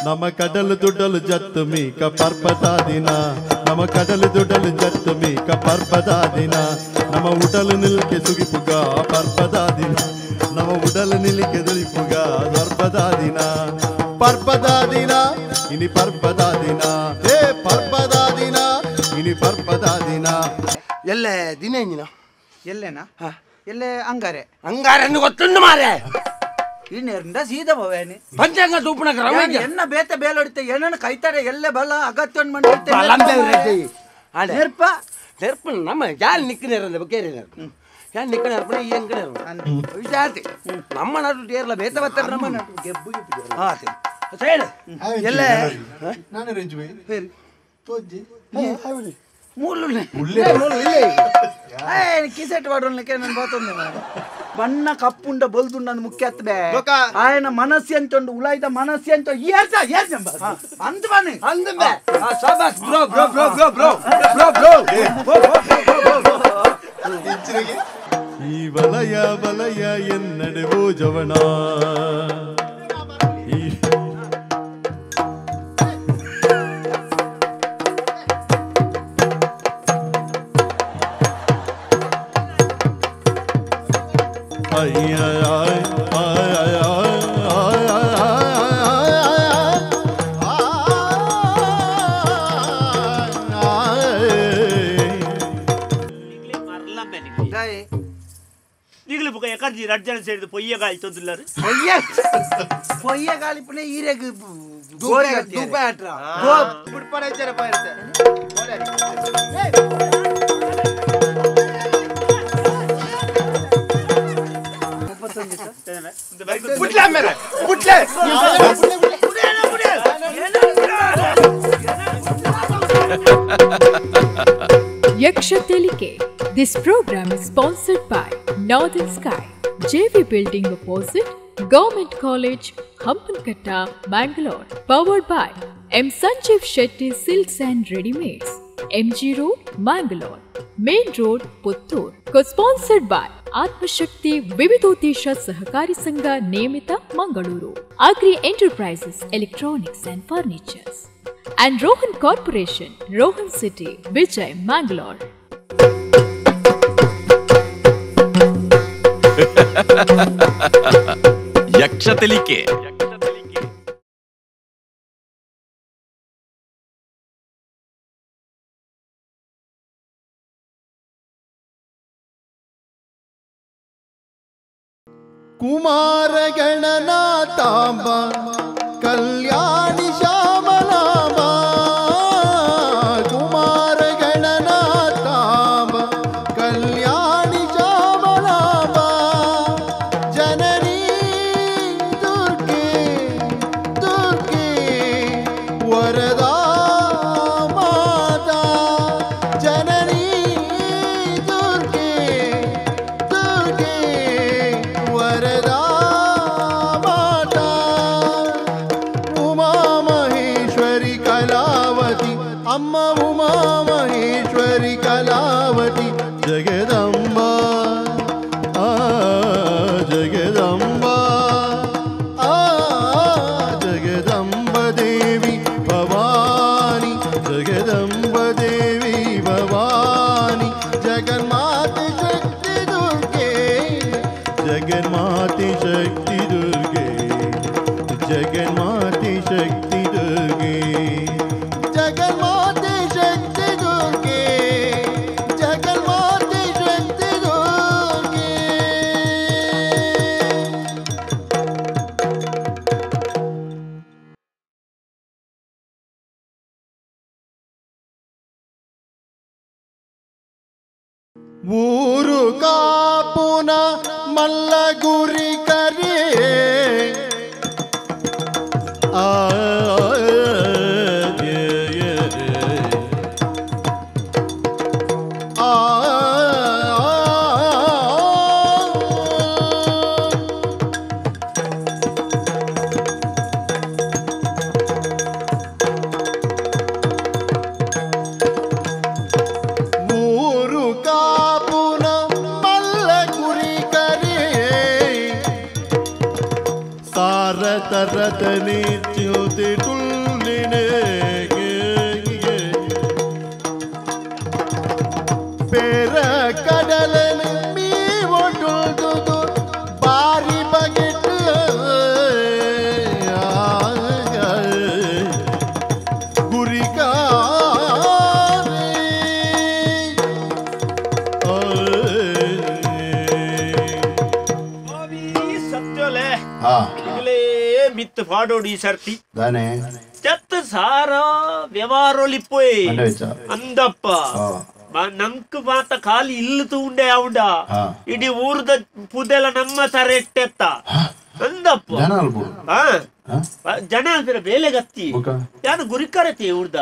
ನಮ್ಮ ಕಡಲು ದುಡ್ಡಲು ಜತ್ತು ಮೀಕ ಪರ್ಪದ ದಿನ ನಮ್ಮ ಕಡಲು ದುಡ್ಡಲು ಜತ್ತು ಮೀಕ ಪರ್ಪದ ದಿನ ನಮ್ಮ ಉಡಲು ನಿಲ್ಕೆ ಸುಗಿಪುಗ ಪರ್ಪದ ದಿನ ನಮ್ಮ ಉಡಲು ನಿಲ್ಕೆ ದುಲಿಪುಗ ಪರ್ಪದ ದಿನ ಪರ್ಪದ ದಿನ ಇನಿ ಪರ್ಪದ ದಿನ ಹೇ ಪರ್ಪದ ದಿನ ಇನಿ ಪರ್ಪದ ದಿನ ಎಲ್ಲೇ ದಿನ ಎಂಜಿನ ಎಲ್ಲೇನಾ ಎಲ್ಲೇ ಅಂಗಾರೆ ಅಂಗಾರನ್ನು ಗೊತ್ತುಂಡು ಮಾರೆ ಇನ್ನೆಂದ ಸೀದಾ ಭವೇನಿ ಪಂಚಾಂಗ ತೂಪಣ ಎನ್ನ ಬೇತೆ ಬೇಲೊಡಿತೆ ಏನನ್ನ ಕೈತಾರೆ ಎಲ್ಲೇ ಬಲ ಅಗತ್ಯ ಮಾಡಿರ್ತೆ ನೆರ್ಪ ನೆರ್ಪ ನಮ್ಮ ಯಾರು ನಿಕ್ಕನೇರ ಬೇರೆ ಯಾರು ನಿಕ್ಕ ನೆರ್ಪಣ ಈ ಅಂಕಣ ವಿಚಾರತಿ ನಮ್ಮ ನಾಟು ಟೇರ್ಲ ಬೇತ ಬತ್ತ ನಮ್ಮ ನಾಟು ಗೆಬ್ಬು ಸೈಡ್ ಎಲ್ಲೇ ನಾನು ರೇಂಜ್ ಬೈ ತೋಜಿ ಕಿಸೆಟ್ ವಾಡೋನ್ಲಿಕ್ಕೆ ನಾನು ಬಾತೊಂದು ಬಣ್ಣ ಕಪ್ಪುಂಡ ಬಲ್ದುಂಡ ಮುಖ್ಯ ಹತ್ತಬೇ ఆయన మనస్సు ఎంత ఉలాయిద మనస్సు ఎంత ఏర్సా అంతమని అంతమే శబాష్ bro bro bro bro bro bro ಈ ವಲಯ ವಲಯ ಎನ್ನಡೆವೋ ಜವನ ರಡ್ಜನ ಸೇರಿದ ಪೊಯ್ಯ ಗಾಳಿ ತೊಂದಿಲ್ಲಾರು ಪೊಯ್ಯ ಗಾಳಿ ಪುಣೆ ಈರೆಗ್ ದೂಪ ಆಟ್ರ ಬಿಡ್ಪಡ ಜರ ಪಾಯಿರ್ತೆ ಬುಟ್ಲೆ ಮೇರೆ ಬುಟ್ಲೆ Yakshatilike. This program is sponsored by Northern Sky, JV Building opposite Government College, Hampankata, Bangalore. Powered by M. Sanjeev Shetty Silks and Readymades, MG Road, Bangalore. Main Road, Puttur. Co-sponsored by Atmashakti Vividotesha Sahakari Sangha Niyamita, Mangaluru. Agri Enterprises, Electronics and Furnitures. And Rohan Corporation, Rohan City, Vijay, Mangalore. Yakshatilike. Kumara ಗಣನಾಥಾಂಬ ಕಲ್ಯಾಣಿ ಶ್ಯಾಮಲಾಂಬ ಕುಮಾರ ಗಣನಾಥಾಂಬ ಕಲ್ಯಾಣಿ ಶ್ಯಾಮಲಾಂಬ ಜನನೀ ದುರ್ಗೆ ದುರ್ಗೆ ವರದಾ ಮಾತಾ ಜನನೀ ದುರ್ಗೆ ದುರ್ಗೆ ವರದಾ ಮಾತಾ ಉಮಾ ಮಹೇಶ್ವರಿ ಕಲಾವತಿ ಅಮ್ಮ ಉಮಾ ಮಹೇಶ್ವರಿ ಕಲಾವತಿ ಜಗದಂಬ ಆ ಜಗದಂಬ ಆ ಜಗದಂಬ ದೇವಿ ಭವಾನಿ ಜಗದಂಬ ದೇವಿ ಭವಾನಿ ಜಗನ್ಮಾತೆ ಶಕ್ತಿ ದುರ್ಗೆ ಜಗನ್ಮಾತೆ ಶಕ್ತಿ ದುರ್ಗೆ ಜಗನ್ಮಾತೆ ಶಕ್ತಿ ದುರ್ಗೆ ಜಗನ್ಮಾತೆ ಶಕ್ತಿ ದುರ್ಗೆ ಜಗನ್ಮಾತೆ ಶಕ್ತಿ ದುರ್ಗೆ ಊರು ಕಾಪುನ ಮಲ್ಲಗುರಿ ಕರೆ ಆ ಊರು ಕಾಪುನ ಮಲ್ಲಗುರಿ ಕರೆ ಸಾರತರತನೆ ಚ್ಯುತಿ ಪಾಡೋಡು ಈ ಸರ್ತಿ ದಾನೆ చెత్త సారా వ్యవహారాలిపోయి అంటే వచ్చా అందప్ప ನಂಕ್ ಮಾತ ಖಾಲಿ ಇಲ್ಲತು ಉಂಡೆ ಆವುಂಡ ಇಡೀ ಊರ್ದ ಪುದೆಲ ನಮ್ಮ ಸರ ಎಟ್ಟೆತ್ತ ಅಂದಪ್ಪ ಜನ ಅಂದ್ರೆ ಬೇಲೆ ಗತ್ತಿ ಯಾನು ಗುರಿಕರತಿ ಊರ್ದ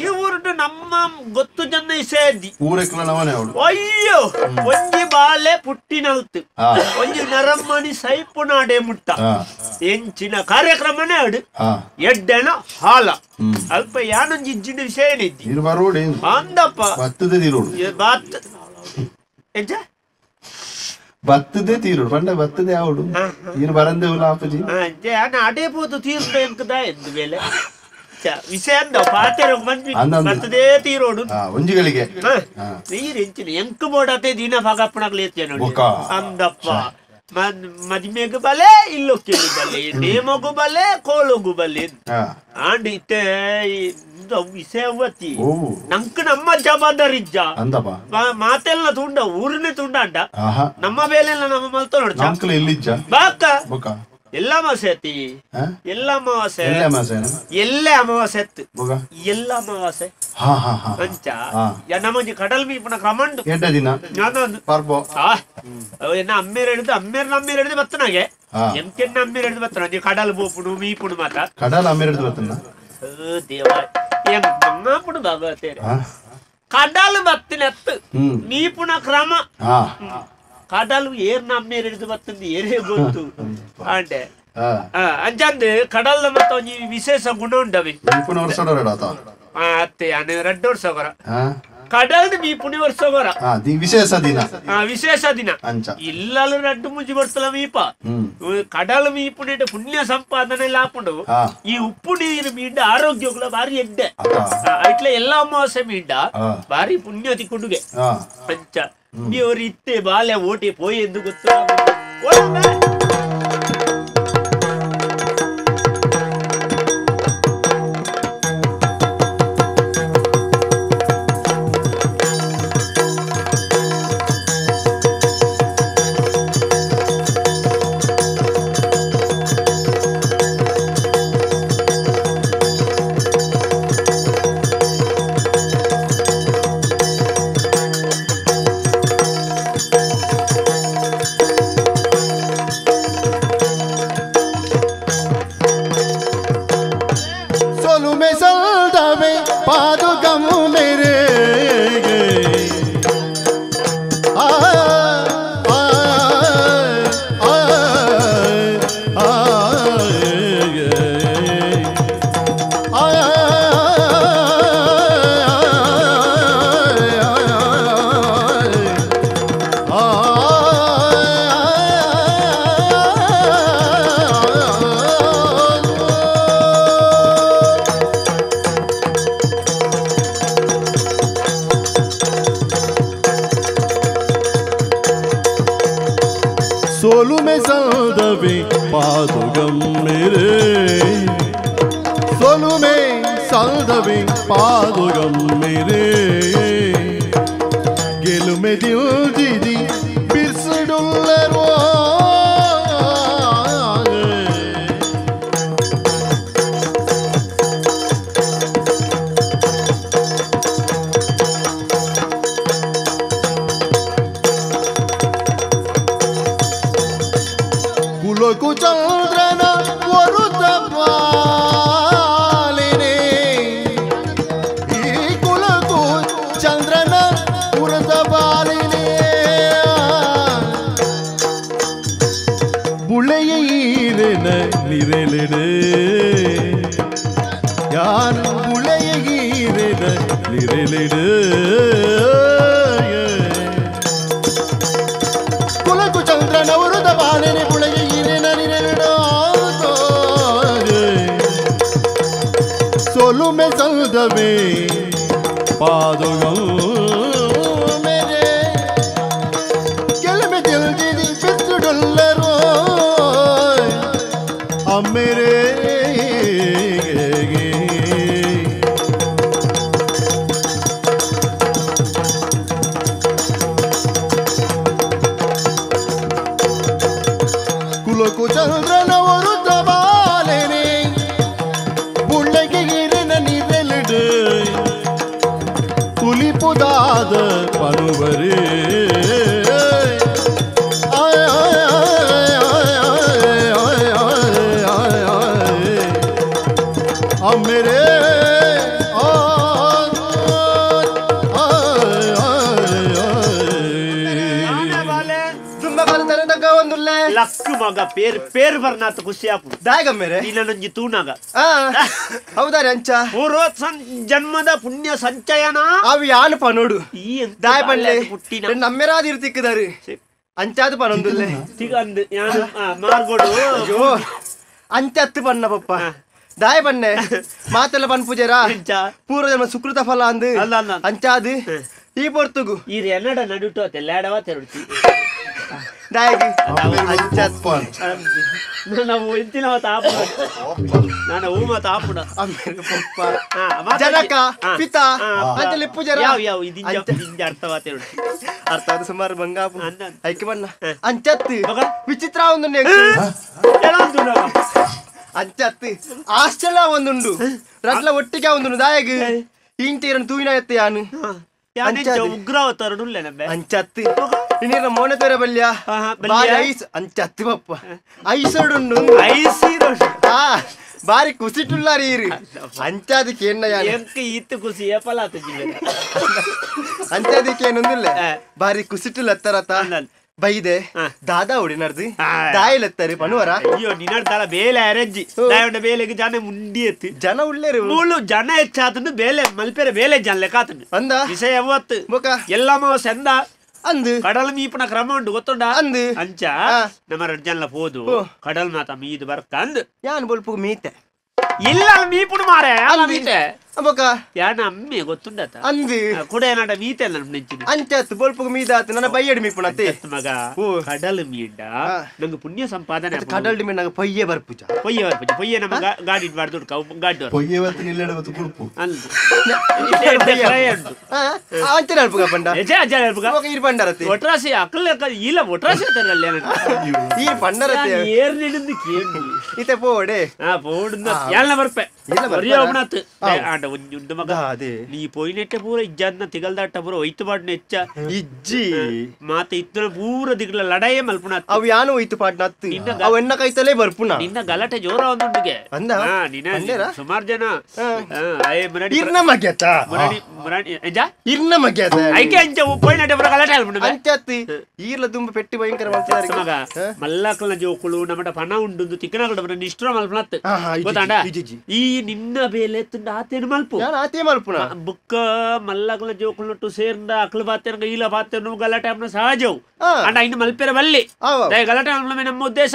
ಈ ಊರ್ದು ನಮ್ಮ ಗೊತ್ತು ಜನ ಸೇದಿ ಅಯ್ಯೋ ಒಂಜಿ ಬಾಲೆ ಪುಟ್ಟಿನಲ್ತು ಒಂಜಿ ನರಮ್ಮನಿ ಸೈಪುನಾಡೆ ಮುಟ್ಟ ಎಂಚಿನ ಕಾರ್ಯಕ್ರಮನೇ ಅಡು ಎಡ್ಡೆನ ಹಾಲ ಅಲ್ಪ ಯಾನೊಂಜಿ ಇಜ್ಜಿನ ವಿಷಯ ಏನಿದ್ದಿ ಅಂದಪ್ಪ ಬಾತ್ ಎಂಚ ಬತ್ತದೇ ತೀರುಡು ಪಂಡ ಬತ್ತದೇ ಆವಡು ನೀರು ಬರಂದೇ ಉಲ್ಲ ಆಪಜಿ ಅಡೇ ಪೋತು ತೀರ್ದ ಎಂಕದ ಎಂದು ಬೇಲೆ ವಿಷಯ ಅಂದ ಪಾತೆರ ಮಂದಿ ಬತ್ತದೇ ತೀರೋಡು ಒಂಜಿಗಳಿಗೆ ನೀರು ಎಂಚಿನ ಎಂಕು ಬೋಡತೆ ದಿನ ಭಾಗಪ್ಪಣಗಳು ಎತ್ತೇ ನೋಡಿ ಅಂದಪ್ಪ ಮದಿಮೆಗೂ ಬಲೆ ಇಲ್ಲೊಕ್ಕಿಲು ಬಲೆ ನೇಮಗೂ ಬಲೆ ಕೋಲೋಗು ಬಲೆ ಆಂಡ್ ಇತ್ತೆ ವಿಷಯ ಅವತ್ತಿ ನಂಕ್ ನಮ್ಮ ಜವಾಬ್ದಾರಿ ಇಜ್ಜ ಮಾತೆಲ್ಲ ತುಂಡ ಊರಿನೇ ತುಂಡ ಅಂಡ ನಮ್ಮ ಬೇಲೆಲ್ಲ ನಮ್ಮ ಮಲ್ತ ನೋಡ್ಚ ಬಾಕ ಎಲ್ಲ ಅಮಾವಾಸ್ಯತಿ ಎಲ್ಲ ಅಮಾವಾಸ್ಯೆ ಎಲ್ಲೇ ಅಮಾವಾಸ್ಯೆ ಎತ್ತು ಎಲ್ಲ ಅಮಾವಾಸ್ಯೆ ಅಂಚ ನಮ್ಮಂಜಿ ಕಡಲ್ ಮೀಪನ ಕ್ರಮಂಡು ಎನ್ನ ಅಮ್ಮೇರ್ ಹಿಡಿದು ಅಮ್ಮೇರ್ ಹಿಡಿದು ಬತ್ತನಾಗೆ ಎಂಕೆನ್ನ ಅಮ್ಮೇರ್ ಹಿಡಿದು ಬತ್ತನ ಕಡಲ್ ಬೋಪುಡು ಮೀಪುಡು ಮಾತ ಕಡಲ್ ಅಮ್ಮೇರ್ ಹಿಡಿದು ಬತ್ತನ ದೇವ ಎಂಗ್ ಮಂಗಾಪುಡು ಭಾಗವತೇರೆ ಕಡಲ್ ಬತ್ತಿನತ್ತು ಮೀಪುನ ಕ್ರಮ ಕಡಲು ಏರ್ನ ಅಮ್ಮೇರ್ ಹಿಡಿದು ಬತ್ತಂದು ಏರೇ ಗೊತ್ತು ಆಂಡೆ ಅಂಚಂದ್ ಕಡಲ್ದ ಮತ್ತ ಒಂಜಿ ವಿಶೇಷ ಗುಣ ಉಂಡವಿ ಅತ್ತೆ ಅನೆ 2 ವರ್ಷ ಹೊರ ಕಡಲ್ದ ಮೀಪುನಿ ವರ್ಷ ಹೊರ ವಿಶೇಷ ದಿನ ಇಲ್ಲಲು 2 ಮುಂಜಿ ಬರ್ತಲ ಮೀಪ ಕಡಲ್ ಮೀಪುನಿ ಪುಣ್ಯ ಸಂಪಾದನೆ ಲಾಪುಂಡು ಈ ಉಪ್ಪು ನೀರು ಮೀಂಡ ಆರೋಗ್ಯಗಳ ಬಾರಿ ಎಡ್ಡೆ ಇಟ್ಲ ಎಲ್ಲ ಅಮಾವಾಸ್ಯೆ ಮೀಂಡ ಬಾರಿ ಪುಣ್ಯ ತಿಕ್ಕೊಂಡುಗೆ ಅಂಚ ಇವರು ಇತ್ತೆ ಬಾಲ್ಯ ಓಟಿ ಪೋಯಿ ಎಂದು ಗೊತ್ತು सोलू में सौदवे पादुगम मेरे सोलू में सौदवे पादुगम मेरे गेलु में दिल दीदी बिसडुल्लरो ಕುಲಕು ಚಂದ್ರನ ವರುತ ಬಾಲಿನೇ ಈ ಕುಲಕು ಚಂದ್ರನ ವರುತ ಬಾಲಿನೇ ಬುಳೆಯೀರೆನ ನಿರೆಲೆಡೆ ಯಾನು ಬುಳೆಯೀರೆನ ನಿರೆಲೆಡೆ ಕುಲಕು ಚಂದ್ರನ ವರುತ ಬಾಲಿನೇ सोलू में सौदवे पादुगम मेरे गेल में दिल दीदी बिसडुल्लरो मेरे ಕುಲಕು ಚಂದ್ರನ ವರುತ ಬಾಲೆ ದಾದ ಪನುವರೇ मेरे ಲಕ್ಕು ಮಗ ಪೇರು ಬರ್ನಾತ ಖುಷಿ ಆಪು ದಾಯಗ ಮೇರೆ ನೀನೊಂಜಿ ತೂನಾಗ ಹೌದಾರೆ ಅಂಚ ಪೂರ್ವ ಜನ್ಮದ ಪುಣ್ಯ ಸಂಚಯನ ಅವು ಯಾನು ಪನೋಡು ಈ ದಾಯ ಪಂಡ್ಲೆ ಪುಟ್ಟಿನ ನಮ್ಮೆರಾದಿರು ತಿಕ್ಕದಾರು ಅಂಚಾದು ಪನೊಂದುಲ್ಲೆ ತಿಗಂದು ಮಾರ್ಗೋಡು ಅಯ್ಯೋ ಅಂಚತ್ತು ಪನ್ನ ಪಪ್ಪ ದಾಯ ಪನ್ನೆ ಮಾತೆಲ್ಲ ಪನ್ ಪೂಜೆರಾ ಪೂರ್ವ ಜನ್ಮ ಸುಕೃತ ಫಲ ಅಂದು ಅಂಚಾದು ಈ ಪೊರ್ತುಗು ಈ ಎನ್ನಡ ನಡುಟು ತೆಲ್ಲಾಡವ ತೆರಡ್ತಿ ದಾಯಗಿ ನಾವು ಎಂತಿನ ತಾಪು ನಾನು ಹೂ ಮತ ಆಪುಡ ಜನಕ ಪಿತ ಅಂತಲ್ಲಿ ಪೂಜಾರ ಯಾವ ಇದೀಂಜ ಅರ್ಥವ ತೆರಡ್ತಿ ಅರ್ಥವಾದ ಸುಮಾರು ಬಂಗಾಪು ಐಕೆ ಬಣ್ಣ ಅಂಚತ್ತು ವಿಚಿತ್ರ ಒಂದು ಅಂಚತ್ತು ಆಶ್ಚರ್ಯ ಒಂದುಂಡು ರಟ್ಲ ಒಟ್ಟಿಗೆ ಒಂದುಂಡು ದಾಯಗ್ ಇಂಟೀರನ್ ತೂವಿನ ಎತ್ತೆ ಯಾನು ಉಗ್ರವತರಡು ಅಂಚತ್ತು ಇನ್ನೇನ ಮೋನೆ ತೋರ ಬಲ್ಯ ಐಸ್ ಅಂಚತ್ತು ಪಪ್ಪ ಐಸೋಡುಂಡು ಬಾರಿ ಕುಸಿಟುಲ್ಲಾರಿ ಅಂಚಾದಿಕ್ಕೆ ಇತ್ತು ಖುಷಿ ಏಪಲ ಅಂಚಾದಿಕ್ಕೆ ಏನೊಂದಿಲ್ಲ ಬಾರಿ ಕುಸಿಟುಲ್ ಹತ್ತಾರತ ಬೈದೆ ದಾದಾ ಹೊಡಿನರ್ದು ದಾಯಲೆತ್ತಾರೆ ಪನುವರ ಅಯ್ಯೋ ನಿನ್ನಡ್ತಾಳ ಬೇಲೆ ಅರೆಜ್ಜಿ ದಾಯೊಂಡ ಬೇಲೆಗೆ ಜನ ಮುಂಡಿ ಎತ್ತಿ ಜನ ಉಳ್ಳೇರು ಮೂಳು ಜನ ಹೆಚ್ಚಾತಂದು ಬೇಲೆ ಮಲ್ಪೆರೆ ಬೇಲೆ ಜನ ಲೆಕ್ಕಾತಂದು ಅಂದ ವಿಷಯ ಯಾವತ್ತು ಮುಖ ಎಲ್ಲಮ್ಮ ಸೆಂದ ಅಂದು ಕಡಲ ಮೀಪನ ಕ್ರಮ ಉಂಡು ಗೊತ್ತುಂಡ ಅಂದು ಅಂಚ ನಮ್ಮ ಜನ ಹೋದು ಕಡಲ್ ಮಾತ ಮೀದು ಬರ್ಕ ಅಂದು ಯಾನ್ ಬೊಲ್ಪು ಮೀತೆ ಇಲ್ಲ ಮೀಪುಡು ಮಾರೆ ಮೀತೆ ಬೊಕ ಯಾನ ಅಮ್ಮೆ ಗೊತ್ತುಂಡತ ಅಂದು ಕೂಡ ಏನಾಟ ಮೀತೆ ಅಲ್ಲ ನೆಂಚಿನ ಅಂಚತ್ತು ಬೊಲ್ಪು ಮೀದಾತ್ ನನ್ನ ಬೈಯಡಿ ಮೀಪುಣತೆ ಮಗ ಕಡಲ್ ಮೀಂಡ ನಂಗೆ ಪುಣ್ಯ ಸಂಪಾದನೆ ಕಡಲ್ ಡಿಮೆ ನಂಗೆ ಪೊಯ್ಯೆ ಬರ್ಪುಜ ಪೊಯ್ಯೆ ನಮ್ಮ ಗಾಡಿ ಇಡ್ಬಾರ್ದು ಗಾಡಿ ಅಂಚನೆ ಅಲ್ಪುಗ ಪಂಡ ಈರ್ ಪಂಡರತೆ ಒಟ್ರಾಸಿ ಅಕ್ಕಲ್ ಇಲ್ಲ ಒಟ್ರಾಸಿ ತರಲ್ಲ ಈರ್ ಪಂಡರತೆ ಏರ್ ನಿಡಿದು ಕೇಳಿ ಇತೆ ಪೋಡೆ ಪೋಡ್ನ ಎಲ್ಲ ಬರ್ಪೆ ಬರಿಯೋಬಣತ್ ಆಂಡ ಉಂಡು ಮಗ ನೀ ಪೋಯಿನೆಟ್ಟೆ ಪೂರ ಇಜ್ಜಾದ್ನ ತಿಗಲ್ದಾಟ ಪೂರ ಒಯ್ತು ಬಾಡ್ನ ಹೆಚ್ಚ ಇಜ್ಜಿ ಮಾತೆ ಇತ್ತನ ಪೂರ ದಿಗ್ಲ ಲಡಾಯೇ ಮಲ್ಪುಣ ಅವು ಯಾನು ಒಯ್ತು ಪಾಡ್ನ ಅವು ಎನ್ನ ಕೈತಲೇ ಬರ್ಪುಣ ನಿನ್ನ ಗಲಾಟೆ ಜೋರ ಒಂದುಂಡಿಗೆ ಅಂದ ಸುಮಾರು ಜನ ಇರ್ನ ಮಗ್ಯತ ಇರ್ನ ಮಗ್ಯತ ಐಕೆ ಅಂಚ ಪೋಯಿನೆಟ್ಟೆ ಪೂರ ಗಲಾಟೆ ಅಲ್ಪುಣ ಅಂಚತ್ತಿ ಈರ್ಲ ತುಂಬ ಪೆಟ್ಟಿ ಭಯಂಕರ ಮಾಡ್ತಿದ್ದಾರೆ ಮಗ ಮಲ್ಲಕಲ್ನ ಜೋಕುಳು ನಮ್ಮಟ ಪಣ ಉಂಡು ತಿಕ್ಕನಗಡ ನಿಷ್ಠುರ ಮಲ್ಪುಣತ್ ಗೊತ್ತಾಂಡ ಈ ನಿನ್ನ ಬೇಲೆ ತುಂಡ ಆತೇನು ಮಲ್ಪು ಆತೇ ಮಲ್ಪುಣ ಬುಕ್ಕ ಮಲ್ಲಕಲ್ನ ಜೋಕುಳು ಸೇರ್ಂದ ಅಕ್ಲು ಬಾತೇನ ಇಲ್ಲ ಬಾತೇನು ಗಲಾಟೆ ಅಪ್ನ ಸಹಜವು ಅಂಡ ಇನ್ನು ಮಲ್ಪೆರ ಬಲ್ಲಿ ಗಲಾಟೆ ಅಲ್ಪನೆ ನಮ್ಮ ಉದ್ದೇಶ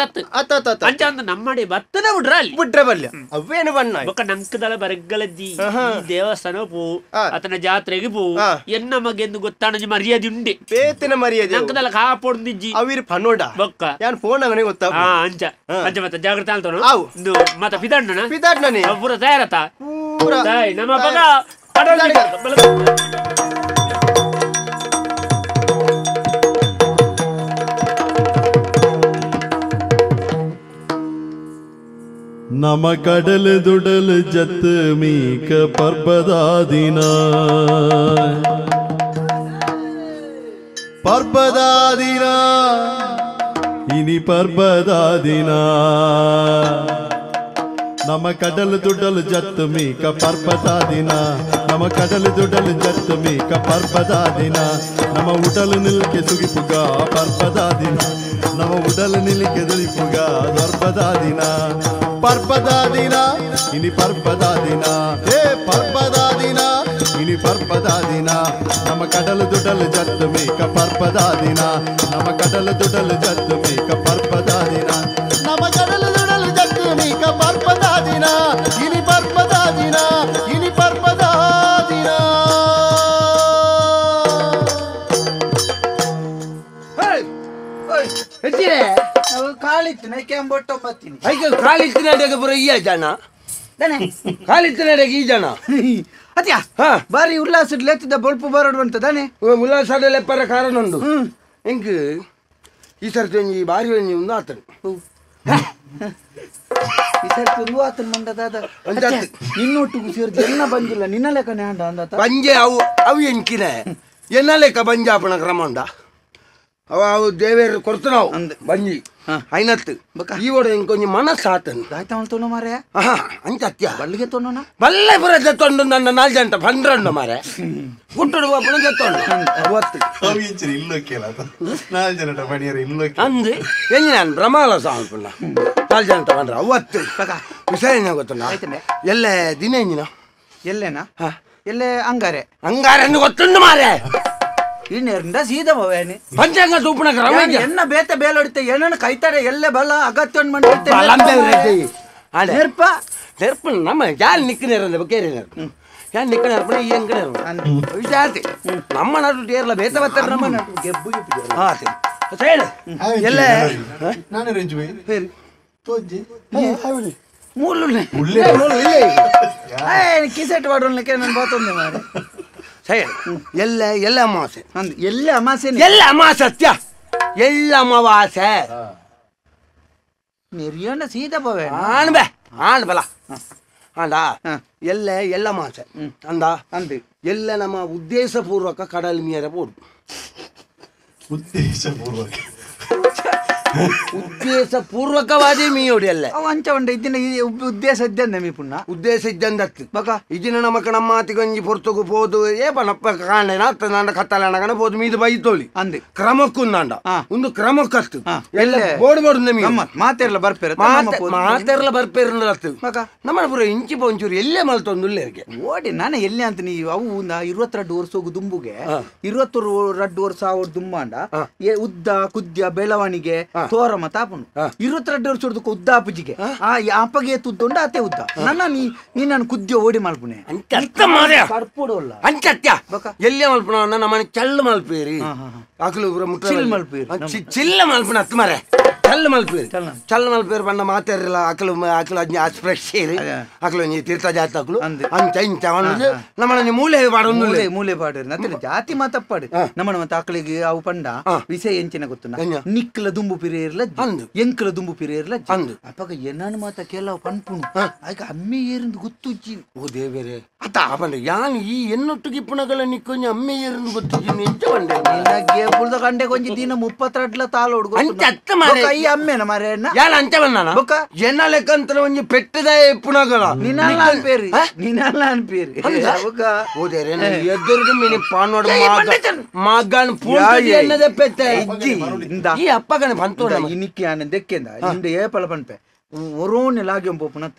ಅಂಚ ಅಂದ ನಮ್ಮಡಿ ಬತ್ತದ ಬಿಡ್ರ ಅಲ್ಲಿ ಬಿಡ್ರೆ ಬಲ್ಯ ಅವೇನು ಬಣ್ಣ ಬೊಕ್ಕ ನಂಕದಲ ಬರಗಲಜ್ಜಿ ದೇವಸ್ಥಾನ ಪೋ ಅತನ ಜಾತ್ರೆಗೆ ಪೋ ಎನ್ನ ಮಗೆಂದು ಗೊತ್ತಾಣ ಮರ್ಯಾದೆ ಉಂಡೆ ಬೇತಿನ ಮರ್ಯಾದೆ ನಂಕದಲ ಕಾಪೊಡ್ದಿಜ್ಜಿ ಅವಿರ್ ಪನೋಡ ಬೊಕ್ಕ ಯಾನ್ ಫೋನ್ ಆಗನೆ ಗೊತ್ತಾ ಅಂಚ ಅಂಚ ಮತ್ತ ಜಾಗ್ರತೆ ಅಂತನು ಇದು ಮತ್ತ ಪಿದಾಡ್ನ ಪೂರ ತಯಾರತ ಪೂರ ನಮ್ಮ ಮಗ ನಮ ಕಡಲ್ ದುಡಲ್ ಜತ್ ಮೀಕ ಪರ್ಬದಾದಿನ ಇನಿ ಪರ್ಬದಾದಿನ ನಮ ಕಡಲ್ ದುಡಲ್ ಜತ್ ಮೀಕ ಪರ್ಬದಾದಿನ ನಮ ಕಡಲ್ ದುಡಲ್ ಜತ್ ಮೀಕ ಪರ್ಬದಾದಿನ ನಮ ಉಡಲ್ ನಿಲ್ಕೆ ಸುಗಿಪುಗ ಪರ್ಬದಾದಿನ ನಮ ಉಡಲ್ ನಿಲ್ಕೆ ಸುಗಿಪುಗ ಪರ್ಬದಾದಿನ ಪರ್ಬದಾದಿನ ಇನಿ ಪರ್ಬದಾದಿನ ಹೇ ಪರ್ಬದಾದಿನ ಇನಿ ಪರ್ಬದಾದಿನ ನಮ ಕಡಲ್ ದುಡಲ್ ಜತ್ ಮೀಕ ಪರ್ಬದಾದಿನ ನಮ ಕಡಲ್ ದುಡಲ್ ಜತ್ ಮೀಕ ಪರ್ಬದಾದಿನ ನಮ ಕಡಲ್ ದುಡಲ್ ಜತ್ ಮೀಕ ಪರ್ಬದಾದಿನ ಇನಿ ಪರ್ಬದಾದಿನ ಇನಿ ಪರ್ಬದಾದಿನ ಕಾಳಿತ್ತು ನೈಕೆಂಬೊಟ್ಟು ಬತ್ತೀನಿ ಕಾಲಿತ್ತು ನಡೆಗೆ ಬರೋ ಈ ಜನ ಕಾಲಿತ್ತು ನಡೆಗೆ ಈ ಜನ ಅತ್ಯಾ ಬಾರಿ ಉಲ್ಲಾಸ ಲೆತ್ತಿದ ಬೊಳ್ಪು ಬರೋಡು ಅಂತ ತಾನೆ ಉಲ್ಲಾಸ ಲೆಪ್ಪರ ಕಾರಣ ಉಂಡು ಹೆಂಗ್ ಈ ಸರ್ತಿ ಒಂಜಿ ಬಾರಿ ಒಂಜಿ ಒಂದು ಆತನು ಈ ಸರ್ತಿ ಒಂದು ಆತನ ಮಂಡದಾದ ನಿನ್ನೊಟ್ಟಿಗೂ ಸೇರಿ ಜನ ಬಂದಿಲ್ಲ ನಿನ್ನ ಲೆಕ್ಕನೆ ಅಂದ ಅಂದ ಪಂಜೆ ಅವು ಅವು ಎಂಕಿನ ಎನ್ನ ಲೆಕ್ಕ ಬಂಜಾಪನ ಕ್ರಮ ಉಂಡ ಅವು ದೇವೇರು ಕೊಡ್తున్నావు ಬಂಜಿ అయినತ್ತು ಈ ಒಡ ಇಂಕೊಂಚం ಮನಸ್ಸು ಆತನು ದಾಯ್ತಾವನು ಮಾರೆ ಅಂಚ ಅತ್ಯ ಬಲ್ಲಿಗೆ ತೊಂಡ ಬಲ್ಲೆ ಪುರ ಜತ್ತೊಂಡು ನನ್ನ 4 ಗಂಟೆ 12 ಮಾರೆ ಗುಟ್ಟುಡು ಒಬ್ಬನ ಜತ್ತೊಂಡು ಅವತ್ತು ಅಂದು ಎಂಜಿ ನಾನು ಬ್ರಹ್ಮಾಲ ಸಾಂಗ್ 4 ಗಂಟೆ ಬಂದ್ರ ಅವತ್ತು ವಿಷಯ ಗೊತ್ತುಂಡ ಎಲ್ಲೇ ದಿನ ಎಂಜಿನ ಎಲ್ಲೇನಾ ಎಲ್ಲೇ ಅಂಗಾರೆ ಅಂಗಾರೆಂದು ಗೊತ್ತುಂಡು ಮಾರೆ ಇನ್ನೆರಡ ಸೀದಾ ಭವೇನಿ ಪಂಚಾಂಗ ತೂಪಣ ಕ್ರಮ ಎನ್ನ ಬೇತೆ ಬೇಲೊಡಿತೆ ಏನನ್ನ ಕೈತಾಡೆ ಎಲ್ಲೇ ಬಲ ಅಗತ್ಯ ನೆರ್ಪ ನೆರ್ಪ ನಮ್ಮ ಯಾರು ನಿಕ್ಕನೇರ ಬೇರೆ ಯಾರು ನಿಕ್ಕಣ ಅರ್ಪಣೆ ಈ ಅಂಕಣ ವಿಚಾರತಿ ನಮ್ಮ ನಾಡು ಟೇರ್ಲ ಬೇತ ಬರ್ತಾರೆ ನಮ್ಮ ನಾಡು ಗೆಬ್ಬು ಸೈಡ್ ಎಲ್ಲೇ ಕಿಸೆಟ್ ಮಾಡೋನ್ಲಿಕ್ಕೆ ನಾನು ಬಾತೊಂದೆ ಮಾರೆ ಸೈಡ್ ಎಲ್ಲ ಎಲ್ಲ ಅಮಾವಾಸೆ ಎಲ್ಲ ಅಮಾಸೆ ಎಲ್ಲ ಅಮಾವಾಸೆ ಸತ್ಯ ಎಲ್ಲ ಅಮಾವಾಸೆ ನೆರಿಯಣ್ಣ ಸೀದಾ ಬವೆ ಆಣ್ ಬೇ ಆಣ್ ಬಲ ಆಂಡ ಎಲ್ಲ ಎಲ್ಲ ಅಮಾವಾಸೆ ಅಂದ ಅಂದು ಎಲ್ಲ ನಮ್ಮ ಉದ್ದೇಶಪೂರ್ವಕ ಕಡಲ್ ಮೀರ ಬೋಡು ಉದ್ದೇಶಪೂರ್ವಕವಾದಿ ಮೀಯೋಡಿ ಅಲ್ಲ ಅವ ಅಂಚ ಉಂಡ ಇದ್ದಿನ ಉದ್ದೇಶ ಇದ್ದಂದೆ ಮೀ ಪುಣ್ಣ ಉದ್ದೇಶ ಇದ್ದಂದತ್ತು ಬಕ ಇಜಿನ ನಮಕ ನಮ್ಮ ಮಾತಿಗಂಜಿ ಪೊರ್ತುಗು ಪೋದು ಏಪನಪ್ಪ ಕಾಣೆ ನಾತ ನಾಂಡ ಕತ್ತಲಣಗನ ಪೋದು ಮೀದು ಬೈತೋಳಿ ಅಂದೆ ಕ್ರಮಕ್ಕೂ ನಾಂಡ ಒಂದು ಕ್ರಮಕ್ಕತ್ತು ಎಲ್ಲ ಬೋರ್ಡ್ ಬೋರ್ಡ್ ನಮಗೆ ಮಾತೆರ್ಲ ಬರ್ಪೇರ ಮಾತೆರ್ಲ ಬರ್ಪೇರತ್ತು ನಮ್ಮ ಪುರ ಇಂಚಿ ಪಂಚೂರು ಎಲ್ಲೇ ಮಲ್ತೊಂದುಲ್ಲೇರಿಗೆ ಓಡಿ ನಾನು ಎಲ್ಲಿ ಅಂತ ನೀವು ಅವು 22 ವರ್ಷ ಹೋಗು ದುಂಬುಗೆ 22 ವರ್ಷ ಅವ್ರ ದುಂಬಾಂಡ ಉದ್ದ ಕುದ್ಯ ಬೆಳವಣಿಗೆ ತೋರಮ ತಾಪುಂಡು 22 ವರ್ಷ ಹೊಡೆದಕ್ಕೆ ಉದ್ದ ಅಪ್ಪಜಿಗೆ ಆ ಅಪ್ಪಗೆ ತುದ್ದುಂಡು ಅತ್ತೆ ಉದ್ದ ನನ್ನ ನೀ ನಾನು ಕುದ್ಯ ಓಡಿ ಮಲ್ಪುನೆ ಕರ್ಪುಡಲ್ಲ ಅಂಚತ್ಯ ಎಲ್ಲೇ ಮಲ್ಪುಣ ನಮ್ಮ ಚಳ್ಳು ಮಲ್ಪೇರಿ ಅಕಲು ಚಿಲ್ ಮಲ್ಪೇರಿ ಚಿಲ್ಲ ಮಲ್ಪುಣ ಹತ್ತು ಮರೆ ಚಳ್ಳು ಮಲ್ಪೇರಿ ಚಳ್ಳು ಮಲ್ಪೇರಿ ಬಣ್ಣ ಮಾತಾಡಿರಲ್ಲ ಅಕಲು ಅಕಲು ಅಜ್ಞ ಫ್ರೆಶ್ ಸೇರಿ ಅಕಲು ತೀರ್ಥ ಜಾತಿ ಅಕಲು ಅಂಚ ಇಂಚ ನಮ್ಮ ಮೂಲೆ ಪಾಡೊಂದು ಮೂಲೆ ಪಾಡ್ರಿ ನತ್ತಿನ ಜಾತಿ ಮಾತಪ್ಪಾಡು ನಮ್ಮ ಮತ್ತೆ ಅಕಲಿಗೆ ಅವು ಪಂಡ ವಿಷಯ ಎಂಚಿನ ಗೊತ್ತುಂಡ ನಿಕ್ಕಲ ದುಂಬು ಪಿರೇ ಇರ್ಲ ಎಂಕಲ ದುಂಬು ಪಿರೇ ಇರ್ಲ ಅಪ್ಪಗ ಎನ್ನನು ಮಾತ ಕೆಲವು ಪನ್ಪುಣು ಆಗ ಅಮ್ಮೆ ಏರಿಂದು ಗೊತ್ತುಜ್ಜಿ ಓ ದೇವೇರೆ ಅತ್ತ ಅಪ್ಪಂಡ ಯಾನು ಈ ಎನ್ನೊಟ್ಟಿಗೆ ಪುಣಗಳ ನಿಕ್ಕೊಂಜ ಅಮ್ಮೆ ಏರಿಂದು ಗೊತ್ತುಜ್ಜಿ ನಿಜ ಬಂಡೆ ನಿನಗೆ ಪುಳ್ದ ಕಂಡೆ ಕೊಂಚ ದಿನ 32 ತಾಲ ಹುಡುಗ ಅಂಚ ಅತ್ತ ಮಾರೆ ಈ ಅಮ್ಮೆನ ಮಾರೆ ಯಾನ ಅಂಚ ಬಂದಾನ ಎನ್ನ ಲೆಕ್ಕಂತರ ಒಂಜಿ ಪೆಟ್ಟದ ಪುಣಗಳ ನಿನಲ್ಲ ಅನ್ಪೇರಿ ನಿನಲ್ಲ ಅನ್ಪೇರಿ ಓ ದೇವೇರೆ ಎದುರು ಮಿನಿ ಪಾನೋಡ ಮಗನ್ ಪೂರ್ತಿ ಎನ್ನದೆ ಪೆತ್ತೆ ಈ ಅಪ್ಪಗನ ಬಂತೋಡ ಇನಿಕ್ಕಿ ಆನೆ ದೆಕ್ಕೆಂದ ಇಂದು ಏಪಲ ಪನ್ಪೆ ಒರೋನೆ ಲಾಗಿ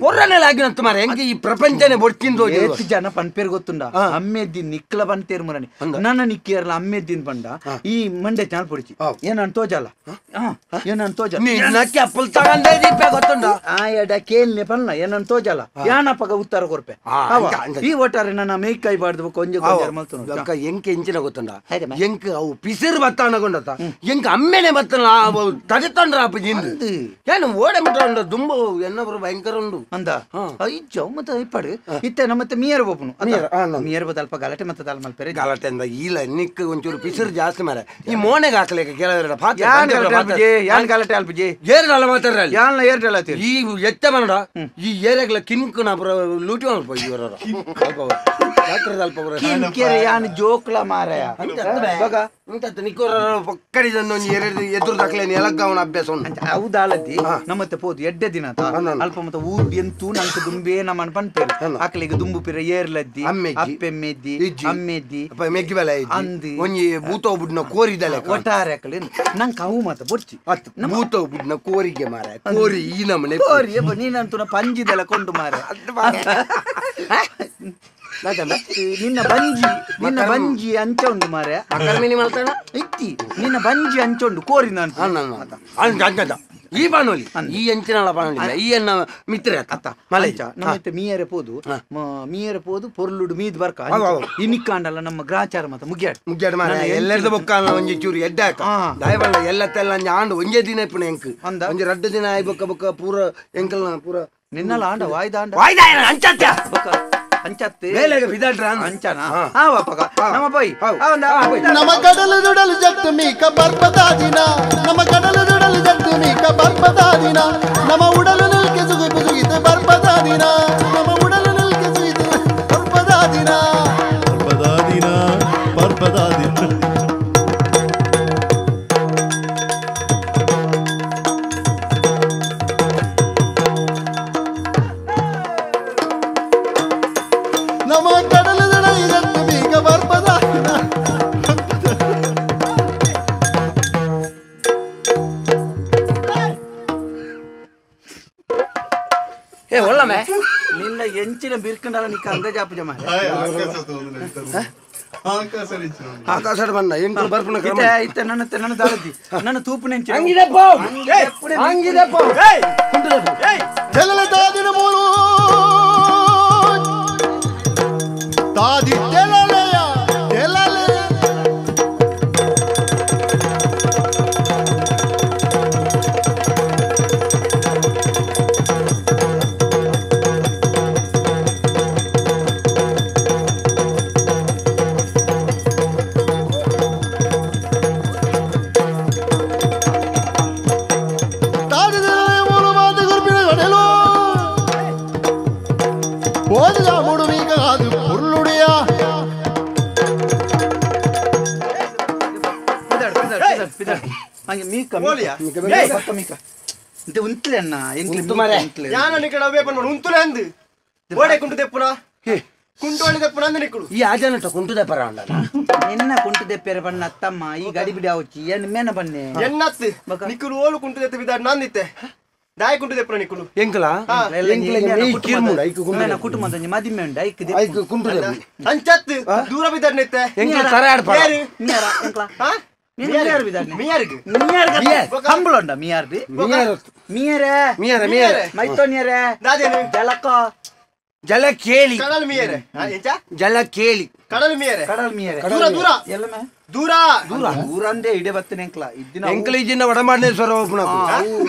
ಒರ್ರನೆ ಲಾಗಿನಂತ ಮಾರೆ ಹೆಂಗೆ ಈ ಪ್ರಪಂಚನೇ ಬೊಡ್ತಿಂದು ಎಷ್ಟು ಜನ ಪನ್ಪೇರ್ ಗೊತ್ತುಂಡ ಅಮ್ಮೆದ್ದಿನ್ ನಿಕ್ಲ ಬಂತೇರ್ ಮುರನಿ ನನ್ನ ನಿಕ್ಕಿಯರ್ಲ ಅಮ್ಮೆದ್ದಿನ್ ಪಂಡ ಈ ಮಂಡೆ ಚಾಲ್ ಪೊಡಿಚಿ ಏನನ್ ತೋಜಲ್ಲ ಏನನ್ ತೋಜಲ್ಲ ನಿನ್ನಕ್ಕೆ ಅಪ್ಪಲ್ ತಗಂಡೆ ದೀಪ ಗೊತ್ತುಂಡ ಆ ಎಡ ಕೇಳ್ನೆ ಪನ್ನ ಏನನ್ ತೋಜಲ್ಲ ಯಾನಪ್ಪಗ ಉತ್ತರ ಕೊರ್ಪೆ ಈ ಒಟ್ಟಾರೆ ನನ್ನ ಮೇಯ್ಕೈ ಬಾಡ್ದು ಕೊಂಜ ಕೊಂಜ ಮಲ್ತು ಎಂಕೆ ಎಂಚಿನ ಗೊತ್ತುಂಡ ಎಂಕ್ ಅವು ಪಿಸಿರು ಬತ್ತಾನಗೊಂಡತ ಎಂಕ್ ಅಮ್ಮೆನೆ ಬತ್ತನ ತಗತೊಂಡ್ರ ಅಪ್ಪಜಿಂದು ಏನು ಓಡೆ ಬಿಟ್ಟ ದುಂಬು ಎನ್ನೊಬ್ರು ಭಯಂಕರ ಉಂಡು ಅಂದ ಅಯ್ಯೋ ಮತ್ತೆ ಇಪ್ಪಡು ಇತ್ತೆ ನಮ್ಮತ್ತೆ ಮೀಯರ್ ಬೋಪುನು ಮೀಯರ್ ಬೋದ ಅಲ್ಪ ಗಲಾಟೆ ಮತ್ತೆ ತಾಲ್ ಮಲ್ಪೆರೆ ಗಲಾಟೆ ಅಂದ ಇಲ್ಲ ನಿಕ್ ಒಂಚೂರು ಪಿಸಿರು ಜಾಸ್ತಿ ಮಾರ ಈ ಮೋನೆಗೆ ಹಾಕ್ಲಿಕ್ಕೆ ಕೆಲವರ ಯಾನ್ ಗಲಾಟೆ ಅಲ್ಪಜಿ ಏರ್ಡಲ್ಲ ಮಾತಾಡ್ರ ಯಾನ್ ಏರ್ಡಲ್ಲ ಈ ಎತ್ತ ಮನಡ ಈ ಏರಿಯಾಗ್ಲ ಕಿನ್ಕು ನಾ ಪುರ ಲೂಟಿ ಮಲ್ಪ ಇವರ ಯಾನ್ ಜೋಕ್ಲ ಮಾರಾಯ ನಿಕ್ಕೋರ ಪಕ್ಕಡಿದೊಂದು ಎದುರು ದಾಖಲೆ ಎಲಗ್ಗಾವನ ಅಭ್ಯಾಸ ಉಂಟು ಹೌದಾಳದಿ ನಮ್ಮತ್ತೆ ಪೋದು ಎಡ್ಡೆ ದಿನ ಅಲ್ಪ ಮತ್ತೆ ಊರ್ ಎಂತೂ ನಂಗೆ ದುಂಬೇ ನಮ್ಮನ್ ಪನ್ಪೇರು ಆಕಲಿಗೆ ದುಂಬು ಪಿರ ಏರ್ಲದ್ದಿ ಅಪ್ಪೆಮ್ಮೆದ್ದಿ ಅಮ್ಮೆದ್ದಿ ಮೆಗ್ಗಿ ಬೆಲೆ ಅಂದಿ ಒಂಜಿ ಬೂತೋ ಬುಡ್ನ ಕೋರಿದಲೆ ಒಟ್ಟಾರೆ ಆಕಲಿ ನಂಗೆ ಅವು ಮಾತ ಬೊಡ್ಚಿ ಬೂತೋ ಬುಡ್ನ ಕೋರಿಗೆ ಮಾರ ಕೋರಿ ಈ ನಮ್ಮನೆ ಕೋರಿ ನೀನಂತೂ ಪಂಜಿದೆಲ್ಲ ಕೊಂಡು ಮಾರ ನಿನ್ನ ಬಂಜಿ ಅಂಚ ಉಂಡು ಮಾರೆ ಇತ್ತಿ ನಿನ್ನ ಬಂಜಿ ಅಂಚ ಉಂಡು ಕೋರಿ ನಾನು ಈ ಬಾಣೋಲಿ ಈ ಎಂಚಿನ ಬಾಣೋಲಿ ಈ ಎನ್ನ ಮಿತ್ರ ಅತ್ತ ಮಲೇಜ ನಮ್ಮತ್ತೆ ಮೀಯರೆ ಪೋದು ಪೊರ್ಲುಡು ಮೀದ್ ಬರ್ಕ ಇನಿಕ್ಕಾಂಡಲ್ಲ ನಮ್ಮ ಗ್ರಾಚಾರ ಮತ ಮುಗ್ಯಾಡ್ ಮಾರ ಎಲ್ಲರದು ಬೊಕ್ಕ ಒಂಜಿ ಚೂರು ಎಡ್ಡೆ ದಯಬಲ್ಲ ಎಲ್ಲತ್ತೆಲ್ಲ ಆಂಡು ಒಂಜೇ ದಿನ ಇಪ್ಪಣ ಎಂಕ್ ಒಂಜಿ 2 ದಿನ ಆಯ್ ಬೊಕ್ಕ ಪೂರ ಎಂಕಲ್ ಪೂರ ನಿನ್ನಲ್ಲ ಆಂಡ ವಾಯ್ದಾಂಡ ಅಂಚತ್ಯ ಅಂಚತ್ತೆ ಅಂಚನ ನಮ್ಮ ಕಡಲು ದುಡಲು ಜಟ್ಟು ಮೀಕ ಬರ್ಪದ ದಿನ ನಮ್ಮ ಕಡಲು ದುಡಲು ಜಟ್ಟು ಮೀಕ ಬರ್ಪದ ದಿನ ನಮ್ಮ ಉಡಲು ನಿಲ್ಕೆ ಸುಗಿಪು ಸುಗಿತು ಬರ್ಪದ ದಿನ ನಮ್ಮ ಉಡಲು ನಿಲ್ಕೆ ಸುಗಿತು ಬರ್ಪದ ದಿನ ಬರ್ಪದ ದಿನ ಬರ್ಪದ ದಿನ ನಮ ಕಡಲ ದಡ ಇದತ್ತು ಬೀಗ ಬರ್ಪದಾದಿನ ಏ ಒಳ್ಳಮೆ ನಿನ್ನ ಎಂಚಿನ ಬಿರ್ಕಂಡಲ್ಲ ನಿಕ್ಕ ಅಂಗಜಾಪುಜ ಮಾಡ ಆಕಾಶ ಬಣ್ಣ ಎಂಟು ಬರ್ಪಣ ಇತ್ತ ನನ್ನ ದಾಳದಿ ನನ್ನ ತೂಪು ನೆಂಚಿ ಹಂಗಿದೆಪ್ಪ ಹಂಗಿದೆಪ್ಪ ಜಲಲತಾದಿನ ಮೂಲು ತಾದಿ ತೆಲಲೆಯ ತೆಲಲೆ போதுதா முடுவீங்க அது பொருளுடையா ಹಂಗೆ ಮೀಕ ಪಕ್ಕ ಮೀಕ ಇಂತ ಉಂತ್ಲೆ ಅಣ್ಣ కుంటు తెప్పునా కుంటోని తెప్పునా నిక్కుడు ಈ ಆಜನಟ ಕುಂಟುದೆ ಪರ ಅಣ್ಣ ನಿನ್ನ ಕುಂಟು ದೆಪ್ಪೆರೆ ಬಣ್ಣ ಅತ್ತಮ್ಮ ಈ ಗಡಿ ಬಿಡಿ ಅವಚ್ಚಿ ಏನ್ ಮೇನ ಬನ್ನೆ ఎన్నత్తి నిక్కులు ఓలు కుంటు తెత్తి విదా నాందితే దాయ కుంటు తెప్పునా నిక్కులు ಎಂಕಲ ಮೇನ ಕುಟುಂಬದ ಮದಿಮೆ ಉಂಡ ಐಕ್ ಕುಂಟುದೆ అంచత్ దూర విదా నిತ್ತೆ ಎಂಕಲ ತರಾಡ್ ಪರ ಮಿಯಾರ ಎಂಕ್ಲ ಮಿಯಾರ್ ಬಿದಾನೆ మియారికి ಕಂಬಳ ಉಂಡ ಮಿಯಾರ್ದಿ ಮಿಯಾರೆ ಮೈತೋನಿಯರೆ దాదేను ಜಲಕ ಜಲ ಕೇಳಿ కడల మియరే ఎంచా ಜಲ ಕೇಳಿ కడల మియరే ಕಡಲ್ ಮಿಯಾರೆ దూర దూర ಎಲ್ಲಮೆ దూర ದೂರ ಅಂದೆ ಇಡೆ ಬತ್ತನೆ ಎಂಕ್ಲ ಇದ್ದಿನ ಎಂಕಲ ಇಜಿನ ವಡಮಾಡನೇಶ್ವರ ಒಪ್ಪನ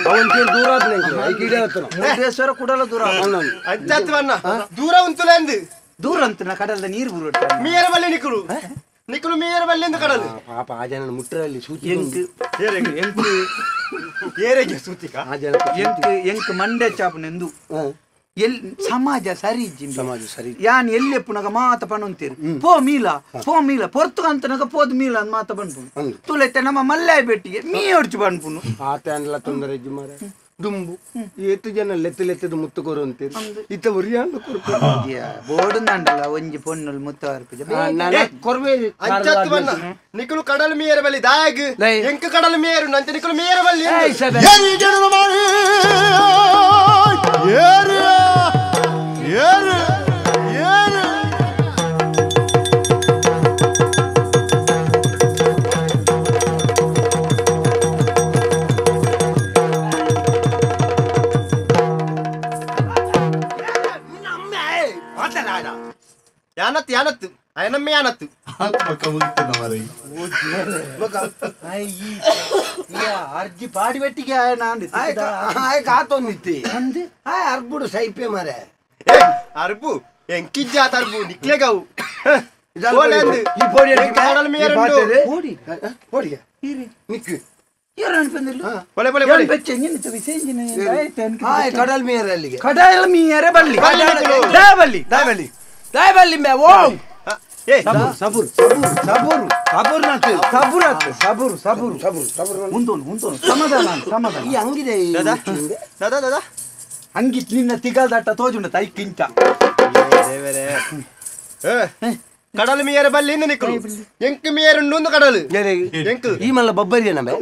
ಅವನ್ ಕೇಳಿ ದೂರ ಆತ್ನ ಎಂಕಲ ಐಕ್ ಇಡೆ ಆತ್ನ ಮುರುಡೇಶ್ವರ ಕುಡಲ ದೂರ అంచత్ వన్న దూర ఉంతులేంది ದೂರ ಅಂತ ಕಡಲ್ದ ನೀರು ಬುರುಟ మియర బల్లి నిక్కులు నిక్కులు మియర బల్లి ఎందు కడలు ಪಾಪ ಆ ಜನ ಮುಟ್ಟರಲ್ಲಿ ಸೂಚಿ ಏರೆಗೆ ಸೂತಿಕ ಆ ಜನ ಎಂಕ್ ಮಂಡೆ ಚಾಪನೆಂದು ಎಲ್ ಸಮಾಜ ಸರಿ ಇಜ್ಜಿಂದು ಸಮಾಜ ಸರಿ ಯಾನ್ ಎಲ್ಲಿ ಪುನಗ ಮಾತ ಪಣಂತೀರಿ ಪೋ ಮೀಲ ಪೊರ್ತುಗ ಅಂತನಗ ಪೋದ್ ಮೀಲ ಅಂತ ಮಾತ ಬಣ್ಪುನು ತುಲೆತ್ತೆ ನಮ್ಮ ಮಲ್ಲಾಯ ಬೆಟ್ಟಿಗೆ ಮೀ ಹೊಡ್ಚು ಬಣ್ಪುನು ಆತ ಎಲ್ಲ ತೊಂದರೆ ಇಜ್ಜಿ ಮಾರ ದುಂಬು ಏತು ಜನ ಲೆತ್ತದು ಮುತ್ತು ಕೊರು ಅಂತೀರಿ ಇತ್ತ ಉರಿಯಾಂಡು ಬೋಡುಂದಂಡಲ್ಲ ಒಂಜಿ ಪೊಣ್ಣುಲ್ ಮುತ್ತ ಅರ್ಪಿಜ ಕೊರ್ಬೇರಿ ಅಂಚತ್ ಬನ್ನ ನಿಕ್ಕಲು ಕಡಲ ಮೀಯರ ಬಲ್ಲಿ ದಾಯಗ್ ಎಂಕ ಕಡಲ ಮೀಯರು ನಂತ ನಿಕ್ಕಲು ಮೀಯರ ಬಲ್ಲಿ ஏறி ஜனன மாறி ஏறு ஏறு ஏறு ಯಾನತ್ ಯಾನತ್ ಅಯನಮ್ಮೆ ಯಾನತ್ ಅರ್ಜಿ ಪಾಡಿ ಬೆಟ್ಟಿಗೆ ಕಾತೊಂದಿತ್ತಿ ಅರ್ಬುಡು ಸೈಪೆ ಮಾರೆ ಅರ್ಬು ಎಂಕಿಜ್ಜಾತ ಅರ್ಬು ನಿಕ್ಲೆಗವು ಈ ಪೋಡಿ ಕಡಲ ಮೀಯರು ನಿಕ್ಕು ಕಡಲ್ ಮೀಯರ ಅಲ್ಲಿಗೆ ಕಡಲ ಮೀಯರೆ ಬಲ್ಲಿ ದಾಯಬಲ್ಲಿ ಮೇ ಓ ಸಬೂರ್ ಸಮಾಧಾನ ಈ ಹಂಗಿದೆ ದಾದಾ ಹಂಗಿ ನಿನ್ನ ತಿಗಾಲ್ದಾಟ ತೋಜುಂಡ ತೈಕಿಂತ ಕಡಲ ಮೀಯರ ಬಲ್ಲಿ ಇನ್ನು ನಿಕ್ಕಲು ಎಂಕ ಮೀಯರು ಇನ್ನೊಂದು ಕಡಲು ಎಂಕ ಈ ಮಲ್ಲ ಬಬ್ಬರಿ ನಮೆ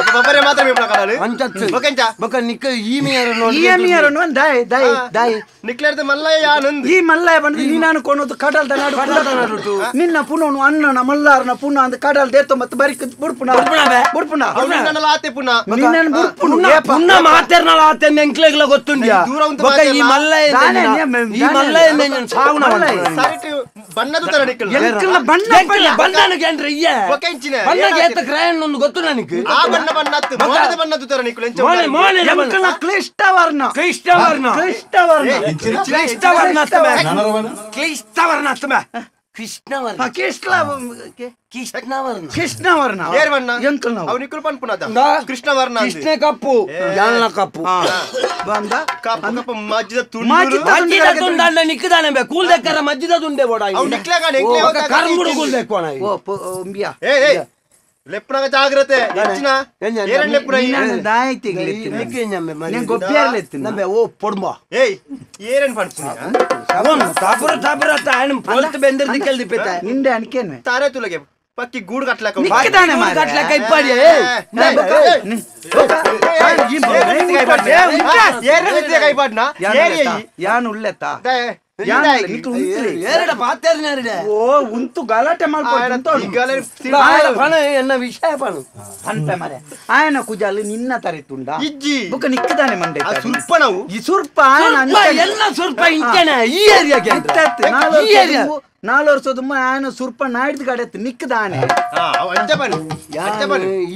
ಬಬ್ಬರೆ ಮಾತ್ರ ಮೇಪಣ ಕಡಲು ಅಂಚತ್ತು ಬೊಕೆಂಚ ಬೊಕ ನಿಕ್ಕ ಈ ಮೀಯರ ನೋಡಿ ಈ ಮೀಯರನ್ನು ದಾಯ್ ನಿಕ್ಲೆರ್ದ ಮಲ್ಲಯ್ಯ ಯಾನಂದ್ ಈ ಮಲ್ಲಯ್ಯ ಬಂದು ನೀನಾನು ಕೊನೋದು ಕಡಲ್ದ ನಾಡು ನಿನ್ನ ಪುನೋನು ಅಣ್ಣನ ಮಲ್ಲಾರನ ಪುನ ಅಂತ ಕಡಲ್ ದೇತ ಮತ್ತೆ ಬರಿಕ ಬುಡ್ಪುನ ಆತೆ ಪುನಃ ನಿನ್ನನ್ನು ಬುಡ್ಪುನ ಪುನ್ನ ಮಾತೇರ್ನಲ್ಲ ಆತೆ ಎಂಕ್ಲೆಗ್ಲ ಗೊತ್ತುಂಡ್ಯಾ ಬೊಕ ಈ ಮಲ್ಲಯ್ಯ ಸಾವುನ ಸರಿಟ್ ಬಣ್ಣದ ತರ ನಿಕ್ಕಲು ಬಣ್ಣನಿಗೆ ಅಂದ್ರೆ ಇಯ್ಯ ಬೊಕೆಂಚಿನ ಬಣ್ಣಗೆ ಏತ ಕ್ರಯನ್ ಒಂದು ಗೊತ್ತು ನನಗೆ ಆ ಬಣ್ಣ ಬಣ್ಣತ್ತು ಮೋಡದ ಬಣ್ಣದ ತರ ನಿಕ್ಕಲು ಎಂಚ ಕ್ಲಿಷ್ಟವರ್ಣ ಕೃಷ್ಣವರ್ಣ ಏರ್ ಬಣ್ಣ ಎಂಕಲ್ ನಾವು ಅವ್ ನಿಕ್ಕಲು ಪನ್ಪುನದ ಕೃಷ್ಣ ವರ್ಣ ಕೃಷ್ಣ ಕಪ್ಪು ಜಾನ ಕಪ್ಪು ಬಂದ ಕಪ್ಪ ಕಪ್ಪ ಮಜ್ಜಿದ ತುಂಡು ಮಜ್ಜಿದ ತುಂಡ ನಿಕ್ಕದಾನೆ ಬೇ ಕೂಲ್ ದೇಕರ ಮಜ್ಜಿದ ತುಂಡೆ ಬೋಡ ಅವ್ ನಿಕ್ಲೆಗ ನಿಕ್ಲೆ ಕರ್ಮುಡು ಕೂಲ್ ದೇಕೋಣ ಓ ಬಿಯಾ ಏ ಲೆಪ್ಪನಾಗ ಜಾಗ್ರತೆ ಹೆಚ್ಚಿನ ಏರನ್ ಲೆಪ್ಪನ ನಮ್ಮೆ ಓ ಪೊಡ್ಮ ಏಯ್ ಏರನ್ ಪಣ್ಪುನ ತಾಪುರ ತಾಪುರ ఆయన పొలత బెందర్ది కెళ్ళి పెట్టా ನಿಂದೆ ಅನ್ಕೇನೆ ತಾರೆ ತುಲಗೆ ಪಕ್ಕಿ ಗೂಡು ಕಟ್ಲಕ ನಿಕ್ಕದಾನೆ ಮಾರ ಕಟ್ಲಕ ಇಪ್ಪಾಡಿ ಯಾನ್ ಉಳ್ಳೆತ್ತ ಓ ಉಂತು ಗಲಾಟೆ ಎನ್ನ ವಿಷಯ ಪಣು ಅಂತ ಮರೆ ಆಯನ ಕುಜಾಲು ನಿನ್ನ ತರೆತುಂಡ ಇಜ್ಜಿ ಬುಕ್ಕ ನಿಕ್ಕದಾನೆ ಮಂಡೆ ಸುರ್ಪ ನಾವು ಈ ಸುರ್ಪ ಎಲ್ಲ ಸ್ವಲ್ಪ ಇಂಚನೆ ಈ ಏರಿಯಾಗೆ ನಾಲ್ ವರ್ಷದ ఆయన ಸುರ್ಪ ನಾಯ್ದು ಗಡೆತ್ತು ನಿಕ್ಕದಾನೆ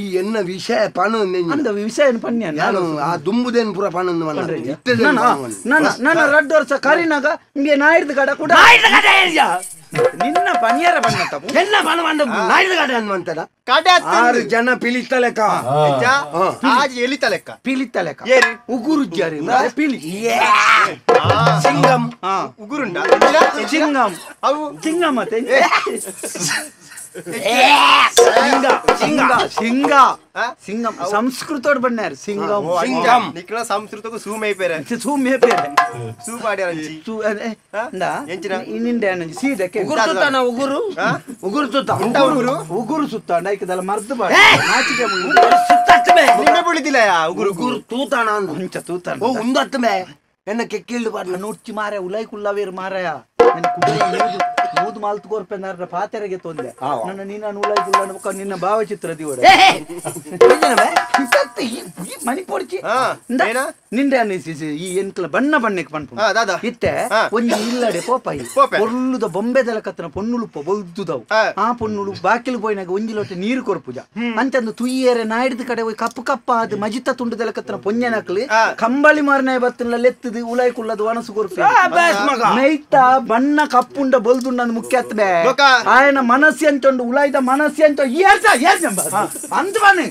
ಈ ಎನ್ನ ವಿಷಯ ಪಣು ಅಂದ ವಿಷಯ ಪಣ್ಯ ನಾನು ಆ ದುಂಬುದೇನ್ ಪುರ ಪಣು ನನ್ನ 2 ವರ್ಷ ಕರಿನಾಗ ನಿಮಗೆ ನಾಯ್ದು ಗಡ ಕೂಡ ನಿನ್ನ ಪನಿಯರ ಬಣ್ಣ ಎಲ್ಲ ಪಣ ಬಂದ ನಾಯ್ದು ಗಡ ಅನ್ನುವಂತದ 6 ಜನ ಪಿಲಿತಲೆಕ ಎಲಿತಲೆಕ್ಕ ಪಿಲಿತಲೆಕ ಉಗುರು ಜಾರಿ ಪಿಲಿ ಸಿಂಗಂ ಉಗುರುಂಡ ಚಿಂಗಂ ಅವು ಚಿಂಗಂ ಮತ್ತೆ ಸಿಂಗಂ ಸಂಸ್ಕೃತೋಡ್ ಬಣ್ಣಾರ ಸಿಂಗಂ ಸಿಂಗಂ ನಿಕ್ಲ ಸಂಸ್ಕೃತಕ್ಕೂ ಸೂಮೈಪೇರೆ ಸೂಮೇಪೇರೆ ಸೂಪಾಡಿ ರಂಚಿ ಇನ್ನಿಂಡೆ ಸೀದಕ್ಕೆ ಉಗುರು ಉಗುರು ಸುತ್ತ ಉಗುರು ಸುತ್ತ ನಾಯ್ಕದಲ್ಲ ಮರ್ದು ಬಾಡ ನಾಚಿಕೆ ನಿಮ್ಮೆ ಬೀಳಿದಿಲ್ಲ ಉಗುರು ಉಗುರು ತೂತಾಣ ಕೊಂಚ ತೂತಾಣ ಓ ಉಂದತ್ತಮೆ ಎನ್ನ ಕೆಕ್ಕಿಲ್ದು ಬಾರ್ಲ ನೋಡ್ಚಿ ಮಾರ ಉಲೈ ಕುಲ್ಲವೇರು ಮಾರಾಯ ಮೂದು ಮಾಲ್ತು ಕೋರ್ಪೆಂದಾರ ಪಾತೆರೆಗೆ ತೊಂದೆ ನನ್ನ ನೀನ ಉಲೈ ಕುಲ್ಲ ನಿನ್ನ ಭಾವಚಿತ್ರ ದಿವಡ ಮನಿ ಪೊಡ್ಚಿ ನಿಂದೆ ಅನ್ನಿಸಿ ಈ ಎಂಕ್ಲ ಬಣ್ಣ ಬಣ್ಣಕ್ಕೆ ಪಂಪು ಇತ್ತೆ ಒಂಜಿ ಇಲ್ಲಡೆ ಪೋಪಾಯಿ ಪೊರ್ಲುದ ಬೊಂಬೆದಲ ಕತ್ತನ ಪೊನ್ನುಳುಪ್ಪ ಬೊಲ್ದುದವು ಆ ಪೊನ್ನುಳು ಬಾಕಿಲು ಪೋಯಿನಾಗ ಒಂಜಿ ಲೋಟ ನೀರು ಕೊರ್ಪುಜ ಅಂತಂದು ತುಯ್ಯೇರೆ ನಾಯ್ದ ಕಡೆ ಹೋಗಿ ಕಪ್ಪು ಕಪ್ಪ ಅದು ಮಜಿತ ತುಂಡುದಲ ಕತ್ತನ ಪೊಂಜನಕ್ಲಿ ಕಂಬಳಿ ಮಾರನಾಯ ಬತ್ತನ ಲೆತ್ತದು ಉಲೈ ಕುಲ್ಲದ ವನಸು ಕೊರ್ಪೆ ನೈತ ಬಣ್ಣ ಕಪ್ಪುಂಡ ಬೊಲ್ದುಂಡ ಮುಖ್ಯ ಹತ್ಬೆ ఆయన మనస్సు ఎంత ఉలాయిద మనస్సు ఎంత అంత పని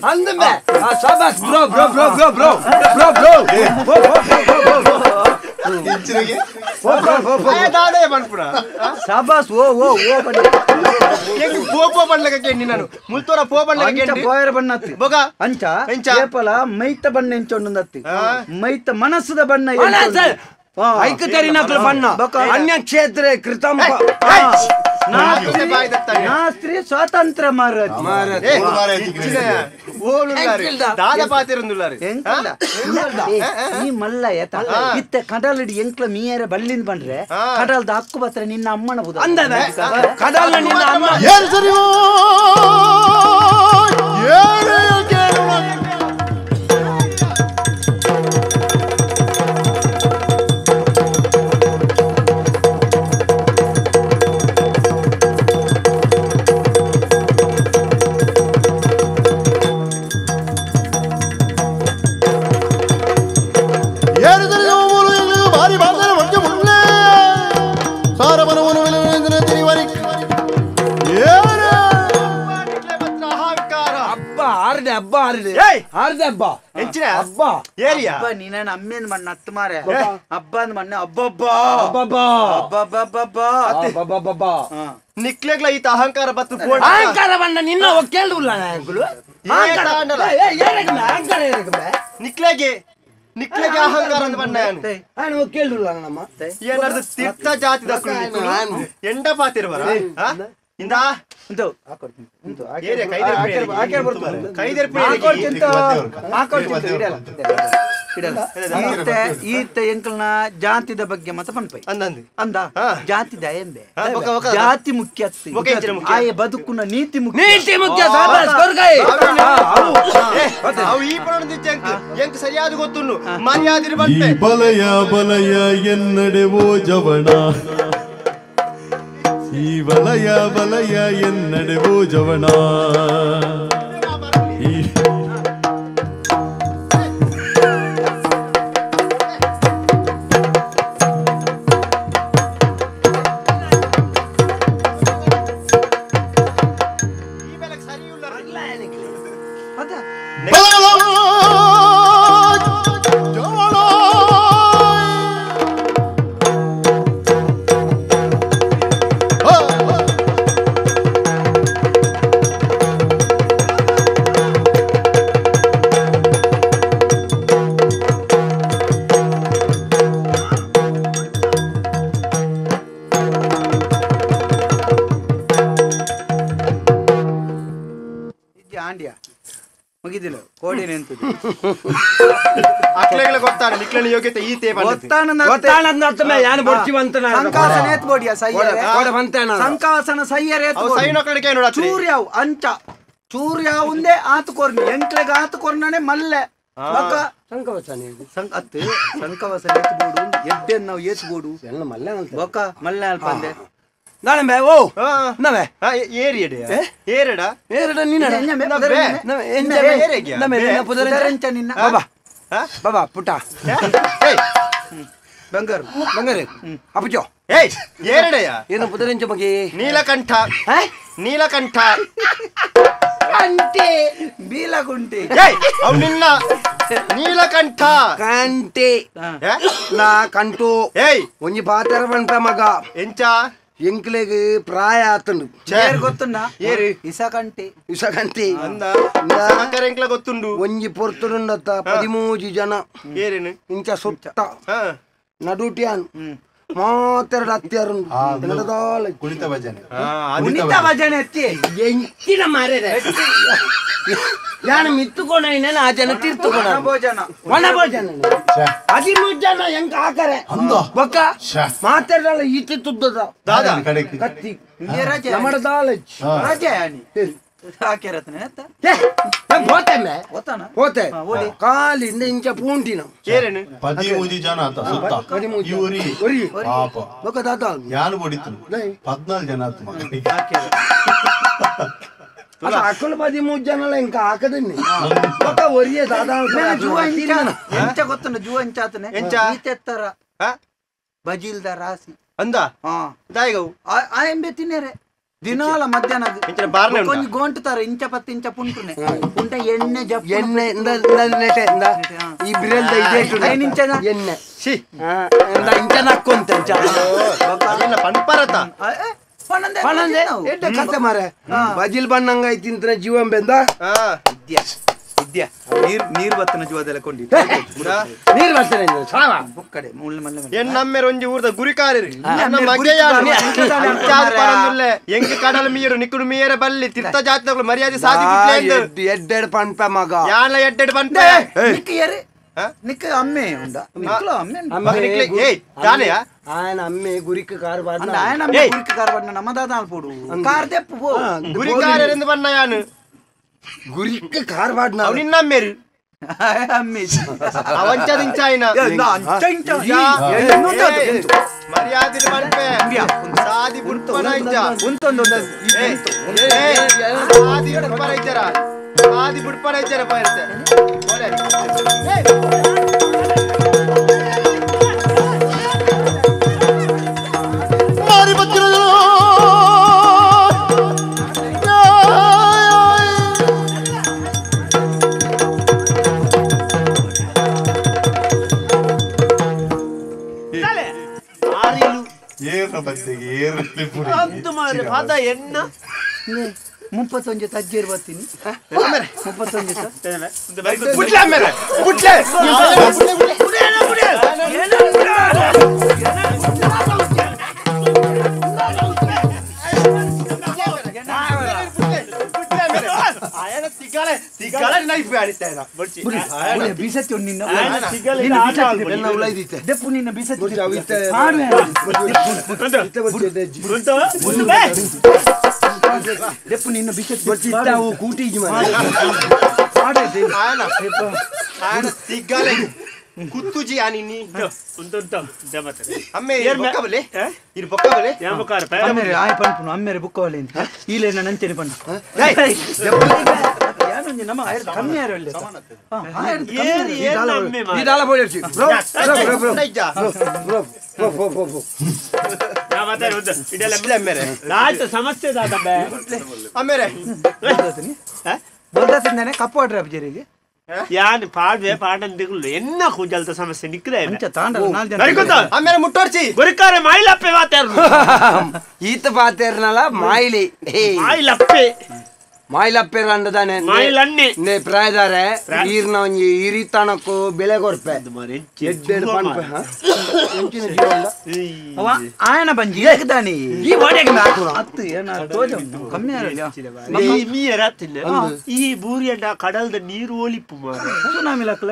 bro bro bro bro bro bro bro ಸಾಬಾಸ್ ಓ ಓ ಓ ಬಣ್ಣ ಪೋಪೋ ಬಣ್ಣಕ್ಕೆ ನಾನು ಮುಲ್ತೋರ ಪೋ ಬಣ್ಣಕ್ಕೆ ಪೋಯರ ಬಣ್ಣತ್ತಿ ಬೊಗ ಅಂಚ ಏಪಲ ಮೈತ ಬಣ್ಣ ಎಂಚೊಂಡುಂದತ್ತಿ ಮೈತ ಮನಸ್ಸದ ಬಣ್ಣ ಐಕ್ಯತೆರಿನಕ್ಲ ಬಣ್ಣ ಅನ್ಯ ಕ್ಷೇತ್ರ ಕೃತಂ ನಾಸ್ತ್ರಿ ಸ್ವಾತಂತ್ರ್ಯ ಈ ಮಲ್ಲ ಇತ್ತ ಕಡಲಡಿ ಎಂಕ್ಲ ಮೀಯರ ಬಳ್ಳಿಂದ ಬಂದ್ರೆ ಕಡಲ್ದ ಹಕ್ಕು ಬತ್ರ ನಿನ್ನ ಅಮ್ಮನ ಬುದ ಕಡಲ ನಿನ್ನ ಅಮ್ಮ ಅಮ್ಮೇನ್ ಮಣ್ಣ ಹತ್ತು ಮಾರೆ ಹಬ್ಬ ಅಂದ್ ಮಣ್ಣ ನಿಕ್ಲೆಗ್ಲ ಈತ ಅಹಂಕಾರ ಬತ್ತು ಅಹಂಕಾರ ಬಣ್ಣ ನಿನ್ನ ಕೇಳುಲ್ಲ ನಿಕ್ಲೆಗೆ ನಿಕ್ಲೆಗೆ ಅಹಂಕಾರ ಅಂತ ಬಣ್ಣ ಕೇಳುಲ್ಲ ನಮ್ಮ ಏನಾದ್ರು ತೀರ್ಥ ಜಾತಿ ಎಂಡ ಪಾತಿರ್ವರ ಇಂದ ಈತ ಎಂಕಲ್ನ ಜಾತಿದ ಬಗ್ಗೆ ಮತ ಪನ್ಪೈ ಅಂದ ಜಾತಿದ ಎಂಬೆ ಜಾತಿ ಮುಖ್ಯ ಆಯ ಬದುಕುನ ನೀತಿ ಮುಖ್ಯ ಈ ಎಂಕ್ ಸರಿಯಾದ ಗೊತ್ತುನ್ನು ಮರ್ಯಾದಿರ ಬಂತೆ ಬಲಯ ಬಲಯ ಎನ್ನಡೆವೋ ಜವಣ ಈ ವಲಯ ವಲಯ ಎನ್ನಡೆವೋ ಜವಣ ಆಂಡಿಯಾ ಮುಗಿದಿಲ್ಲ ಕೋಡಿನ ಎಂತದ್ದು ಅಕ್ಲೆಗಳ ಗೊತ್ತಾನ ನಿಕ್ಲನ ಯೋಗ್ಯತೆ ಈ ತೇ ಸಂಕಾಸನ ಎತ್ ಬೋಡಿಯ ಸಂಕಾಸನ ಸಯ್ಯರ್ ಎತ್ ಸೈನ ಕಡೆಗೆ ನೋಡ ಚೂರ್ಯಾವ್ ಅಂಚ ಚೂರ್ಯಾವ್ ಒಂದೇ ಆತು ಕೊರ್ನಿ ಎಂಕ್ಲೆಗ ಆತು ಕೊರ್ನನೆ ಮಲ್ಲೆ ಸಂಕವಸನ ಎತ್ಬೋಡು ಎಡ್ಡೆನ್ ನಾವು ಏತ್ಬೋಡು ಬೊಕ್ಕ ಮಲ್ಲೆ ಅಲ್ಪಂದೆ ನಾಳೆ ಓ ನವೆ ಏರಿಯಡೆ ಏರಡ ಏರಡ ನೀನ ಬಾಬಾ ಬಾಬಾ ಪುಟ್ಟ ಬಂಗಾರು ಬಂಗಾರೆ ಅಪ್ಪಚೋ ಏಯ್ ಏರಡೆಯ ಏನು ಪುದರಿಂಚ ಬಗ್ಗೆ ನೀಲಕಂಠ ನೀಲಕಂಠ ಕಂಟೆ ಬೀಲಗುಂಟೆ ಅವ್ ನಿನ್ನ ನೀಲಕಂಠ ಕಂಟೆ ನಾ ಕಂಟು ಏಯ್ ಒಂಜಿ ಪಾತ್ರ ಬಂತ ಮಗ ಎಂಚ ಎಂಕ್ಲೆಗ್ ಪ್ರಾಯ ಆತಂಡು ಚೇರ್ ಗೊತ್ತುಂಡ ಏರಿ ಇಸಕಂಟೆ ಇಸಕಂತಿ ಅಂದ ಎಂಕ್ಲ ಗೊತ್ತುಂಡು ಒಂಜಿ ಪೊರ್ತುಂಡತ್ತ 13 ಜನ ಏರೇನು ಇಂಚ ಸುತ್ತ ನಡುಟ್ಯಾನ್ ಮಾತೆರಡು ಹತ್ಯಾರು ಕುಣಿತ ಭಜನೆ ಕುಣಿತ ಭಜನೆ ಎತ್ತಿ ಎಂಚಿನ ಮಾರೇ ನಾನು ಮಿತ್ತುಕೊಂಡ ಆ ಜನ ತೀರ್ಥಕೊಂಡ ಭೋಜನ ಒಣ ಭೋಜನ 13 ಜನ ಹೆಂಗ ಹಾಕರೆ ಬೊಕ್ಕ ಮಾತೆರಡಲ್ಲ ಈಚೆ ತುದ್ದದ ದಾದಾ ಕತ್ತಿ ರಜೆ ನಮ್ಮಡ ದಾಲಜ್ ರಜೆ ಆನಿ ಹಾಕ್ಯಾರತನೆ ಹೋತೆ ಕಾಲಿಂದ ಇಂಚ ಪೂಂಟಿನ ಏರೇನು 13 ಜನ ಆತ ಸುತ್ತ ಇವರಿ ಪಾಪ ಬೊಕ್ಕ ದಾದ ಯಾನು ಬಡಿತು 14 ಜನ ಆತ ಮಗನಿಗೆ ಅಕ್ಕಲು 13 ಜನ ಇಂಕ ಹಾಕದನ್ನಿ ಬೊಕ್ಕ ಒರಿಯೇ ದಾದ ಜುವ ಎಂಚ ಗೊತ್ತುಂಡ ಜುವ ಎಂಚಾತನೆ ಈತೆತ್ತರ ಬಜಿಲ್ದ ರಾಸಿ ಅಂದ ದಾಯಿಗವು ಆ ಎಂಬೆ ತಿನ್ನೇರೆ ದಿನಾಲ ಮಧ್ಯಾಹ್ನ ಕೊಂಚ ಗೋಂಟುತ್ತಾರ ಇಂಚ 10 ಇಂಚ ಪುಂಟುನೆ ಪುಂಟ ಎಣ್ಣೆ ಜಪ್ ಎಣ್ಣೆ ಈ ಬಿರಲ್ದ ಇದೆ ಎಣ್ಣೆ ಇಂಚ ನಕ್ಕೊಂತ ಪನ್ಪರತ ಕತೆ ಮಾರೆ ಬಜಿಲ್ ಬಣ್ಣಂಗ ತಿಂತ ಜೀವಂ ಬೆಂದ ನೀರ್ ಬತ್ತನ ಜೀವದೆಲ್ಲ ಕೊಂಡಿ ನೀರ್ ಬರ್ತನೆ ಬುಕ್ಕಡೆ ಎನ್ನಮ್ಮೆರ ಒಂಜಿ ಊರ್ದ ಗುರಿಕಾರಿ ಎಂಗೆ ಕಡಲ ಮೀರು ನಿಕ್ಕುಡು ಮೀರ ಬಲ್ಲಿ ತೀರ್ಥ ಜಾತಿಗಳು ಮರ್ಯಾದೆ ಸಾಧಿ ಎಡ್ಡೆಡ್ ಪನ್ಪ ಮಗ ಯಾನ ಎಡ್ಡೆಡ್ ಪನ್ಪೆ ನಿಕ್ಕ ಅಮ್ಮೆ ಉಂಡ ನಿಕ್ಲ ಅಮ್ಮೆ ಏಯ್ ತಾನೆಯಾ ఆయన అమ్మే గురికి కారు అంటే ఆయన అమ్మే గురికి కారు పడిన నమ్మదాదాలు పోడు కారు తెప్పు పో గురికారు ఎందు పడిన యాను గురికి కారు పడిన నిన్న అమ్మేరు అమ్మే అవంచదించాయన మర్యాదలు పడిపే సాది పుట్పనైజ సాది పుట్పనైజరా సాది పుట్పనైజరా పైరతే ಎಣ್ಣ 31 ತಜ್ಜೇರು ಬರ್ತೀನಿ 31 ಕೂಟಿ ಕುತ್ತುಜಿ ಆನಿನಿ ಅಮ್ಮೆ ಬೊಕ್ಕಬಲೆ ಇದು ಬೊಕ್ಕಬಲೆ ಅಮ್ಮೆರೆ ಆಯ್ ಪನ್ಪುನು ಅಮ್ಮೆರೆ ಬುಕ್ಕವಲೆ ಅಂತ ಈಲೆ ನಾನು ಅಂಚೆನೆ ಪನ್ಪು ಯಾನೊಂಜಿ ನಮ್ಮ ಆಯರ್ ಕಮ್ಮಿ ಯಾರು ಒಳ್ಳೆ ಇದಾಲ ಬೋಳಿರ್ಸಿ ಬ್ರೋ ಸಮಸ್ಯೆ ಅಮ್ಮೆರೆ ಬಲ್ದಾಸಿಂದಾನೆ ಕಪ್ಪು ಆಡ್ರೆ ಅಬ್ಜರಿಗೆ ಯಾನ್ ಪಾಡ್ವೆ ಪಾಡನ್ ದಿಗುಲು ಎನ್ನ ಕೂಜಲ್ತ ಸಮಸ್ಯೆ ನಿಕ್ರೆ ಆಮೇಲೆ ಮುಟ್ಟೋರ್ಚಿ ಬರಿಕಾರೆ ಮಾಯಿಲಪ್ಪೆ ಮಾತಾಡ್ರು ಈತ ಪಾತೇರ್ನಲ್ಲ ಮಾಯಿಲಿ ಮಾಯಿಲಪ್ಪೆ ಮಾಯಿಲಪ್ಪೆರಂಡದಾನೆ ಮಾಯಿಲನ್ನೆ ನೆ ಪ್ರಾಯದಾರೆ ಈರ್ನ ಒಂಜಿ ಇರಿತನಕ್ಕೂ ಬೆಲೆ ಕೊರ್ಪೆ ಎಡ್ಡೆಡ್ ಪನ್ಪೆ ಎಂಚಿನ ಜೀವನ ಅವ ಆಯನ ಬಂಜಿ ಏಕದಾನಿ ಈ ವಾಡೆಗೆ ಹಾಕು ಅತ್ತು ಏನ ತೋಜ ಕಮ್ಮಿ ಈ ಬೂರಿಯಂಡ ಕಡಲ್ದ ನೀರು ಓಲಿಪ್ಪು ಸುನಾಮಿ ಲಕ್ಕ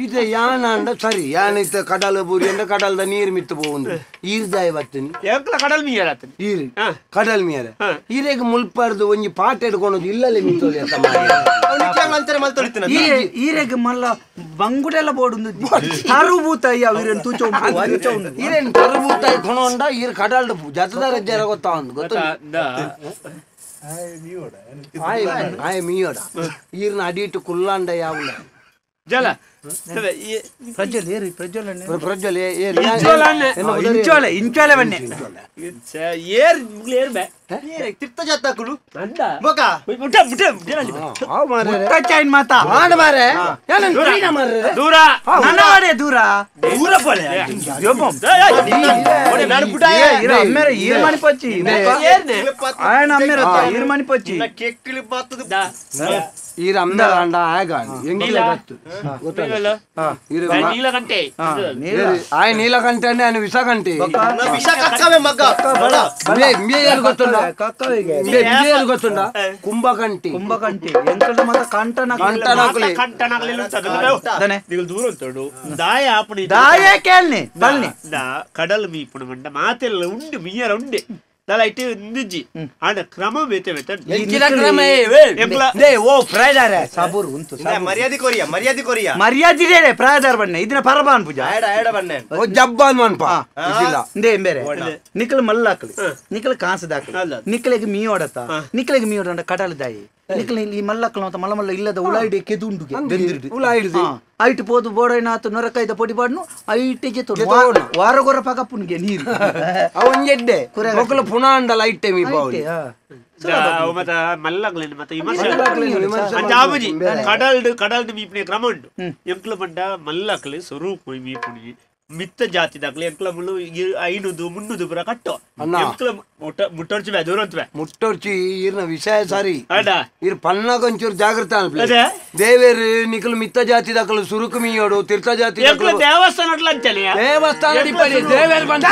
ಇದು ಯಾನ ಅಂಡ ಸರಿ ಯಾನ ಇತ್ತ ಕಡಲ ಬೂರಿ ಅಂಡ ಕಡಲ್ದ ನೀರು ಮಿತ್ತು ಪೋಂದು ಈರ್ದಾಯ ಬತ್ತನಿ ಎಂಕ್ಲ ಕಡಲ್ ಮೀಯರಾತನಿ ಈರಿ ಕಡಲ್ ಮೀಯರ ಈರೆಗ್ ಮುಲ್ಪಾರ್ದು ಒಂಜಿ ಪಾಟ್ ಎಡ್ಕೊಳೋದು ಇಲ್ಲಲೆ ಮಿತ್ತೋಲಿ ಅಂತ ಈರೆಗ್ ಮಲ್ಲ ಬಂಗುಡೆಲ್ಲ ಬೋಡುಂದು ತರುಭೂತ ಅವರನ್ನು ತೂಚೋ ಈರೇನ್ ತರುಭೂತ ಕೊಣೊಂಡ ಈರ್ ಕಡಲ್ದ ಜತದಾರ ಜರ ಗೊತ್ತಾ ಒಂದು ಗೊತ್ತ ಆಯ್ ಮೀಯೋಡ ಈರ್ನ ಅಡಿಟ್ಟು ಕುಲ್ಲಾಂಡ ಯಾವುಲ ಜಲ ಪ್ರಜ್ವಲ್ ಏರಿ ಪ್ರಜ್ವಲ್ ಪ್ರಜ್ವಲ್ ಇಂಚೋಲೆ ಇಂಚೋಲೆ ಬನ್ನಿ ಏರ್ ಏರ್ ಬೇ ತಿರ್ತ ಜಾತಾಕುಲು ಅಂದ ಬೊಕ ಮುಟ್ಟ ಮುಟ್ಟ ಚೈನ್ ಮಾತಾ ಮಾಡ ಮಾರೆ ಮಾರ್ರೆ ದೂರ ನನ್ನ ವಾಡೆ ದೂರ ದೂರ ಪೋಲೆ ನಾನು ಬುಡಾಯ ಅಮ್ಮೇರ ಈರ್ ಮನಿ ಪಚ್ಚಿ ಏರ್ನೆ ಆಯನ ಅಮ್ಮೇರ ಈರ್ ಮನಿ ಪಚ್ಚಿ ಕೆಕ್ಕಲಿ ಬಾತದ ಈರ ಅಮ್ಮೇರ ಅಂಡ ಆಗ ಎಂಗಿಲ ಗತ್ತು ಗೊತ್ತಲ್ಲ ನೀಲಕಂಠೆ ಆಯ್ ನೀಲಕಂಠೆ ಅಂದ್ರೆ ಅವನು ವಿಷಕಂಠೆ ನಾ ವಿಷ ಕಕ್ಕವೆ ಮಗ್ಗ ಬಡ ಮೇಯರ್ ಗೊತ್ತುಂಡ ಕಕ್ಕವಿಗೆ ಮೇಯರ್ ಗೊತ್ತುಂಡ ಕುಂಭಕಂಠಿ ಕುಂಭಕಂಠಿ ಎಂಕಲ್ದ ಮಾತ ಕಂಟನ ಕಂಟನಾಗ್ಲಿಲ್ಲ ದನೆ ನೀವು ದೂರ ಅಂತೋಡು ದಾಯ ಆಪಣಿ ದಾಯ ಕೇಳ್ನಿ ಬಲ್ನಿ ಕಡಲ್ ಮೀಪುಣ ಮಂಡ ಮಾತೆಲ್ಲ ಉಂಡು ಮೀಯರ ಉಂಡೆ ದಲ ಇಟ್ಟು ನಿಜ್ಜಿ ಆಡ ಕ್ರಮ ಬೇತೆ ಓ ಪ್ರಾಯದಾರೆ ಸಾಬೂರು ಉಂಟು ಮರ್ಯಾದೆ ಕೊರಿಯಾ ಮರ್ಯಾದೆ ಪ್ರಾಯದಾರ ಬನ್ನೆ ಇದನ್ನ ಪರಬಾನ್ ಪೂಜಾ ಆಡ ಬನ್ನೆ ಓ ಜಬ್ಬಾನ್ ಮನ್ಪ ಇಂದೇ ಬೇರೆ ನಿಕ್ಕಲು ಮಲ್ಲಾಕಲಿ ನಿಕ್ಕಲು ಕಾಸದಾಕಲಿ ನಿಕ್ಕಲಿಗೆ ಮೀ ಓಡತ್ತ ನಿಕ್ಕಲಿಗೆ ಮೀ ಓಡ ಕಡಲ ದಾಯಿ ನಿಕ್ಕಲ ಈ ಮಲ್ಲಕ್ಕಲು ಅಂತ ಮಲ್ಲ ಇಲ್ಲದ ಉಳಾಯಿಡೆ ಕೆದುಂಡುಗೆ ಉಳಾಯಿಡ್ದು ಐಟ್ ಪೋದು ಬೋಡೈನಾತು ನೊರಕೈದ ಪೊಡಿ ಪಾಡ್ನು ಐಟಿಗೆ ವಾರಗೊರ ಪಗಪ್ಪುನಿಗೆ ನೀರು ಅವನ್ಗೆಡ್ಡೆ ಒಕ್ಕಲು ಪುನಃ ಅಂಡಲ ಐಟೆ ಮೀ ಪಾವಲಿ ಮತ್ತ ಮಲ್ಲಗ್ಲೇನು ಮತ್ತೆ ವಿಮರ್ಶೆ ಕಡಲ್ದು ಮೀಪುಣಿ ಕ್ರಮ ಉಂಟು ಎಂಕ್ಲು ಪಂಡ ಮಲ್ಲಕ್ಲು ಸ್ವರೂಪ ಮೀಪುಣಿ ಮಿತ್ತ ಜಾತಿ ದಾಖಲೆ ಎಂಕ್ಲ ಮುಳ್ಳು 500-300 ಪುರ ಕಟ್ಟು ಎಂಕ್ಲ ಮುಟ್ಟೊರ್ಚುವೆ ದೂರಂತುವೆ ಮುಟ್ಟೊರ್ಚಿ ಈರ್ನ ವಿಷಯ ಸಾರಿ ಅಡ ಇರ್ ಪನ್ನಗೊಂಚೂರು ಜಾಗೃತ ಅನ್ಪ್ಲೆ ದೇವೇರು ನಿಕಲು ಮಿತ್ತ ಜಾತಿ ದಾಖಲು ಸುರುಕು ಮೀಯೋಡು ತೀರ್ಥ ಜಾತಿ ಎಂಕ್ಲ ದೇವಸ್ಥಾನ ಅಂಚನೆ ದೇವಸ್ಥಾನ ಡಿಪಡಿ ದೇವೇರು ಬಂದ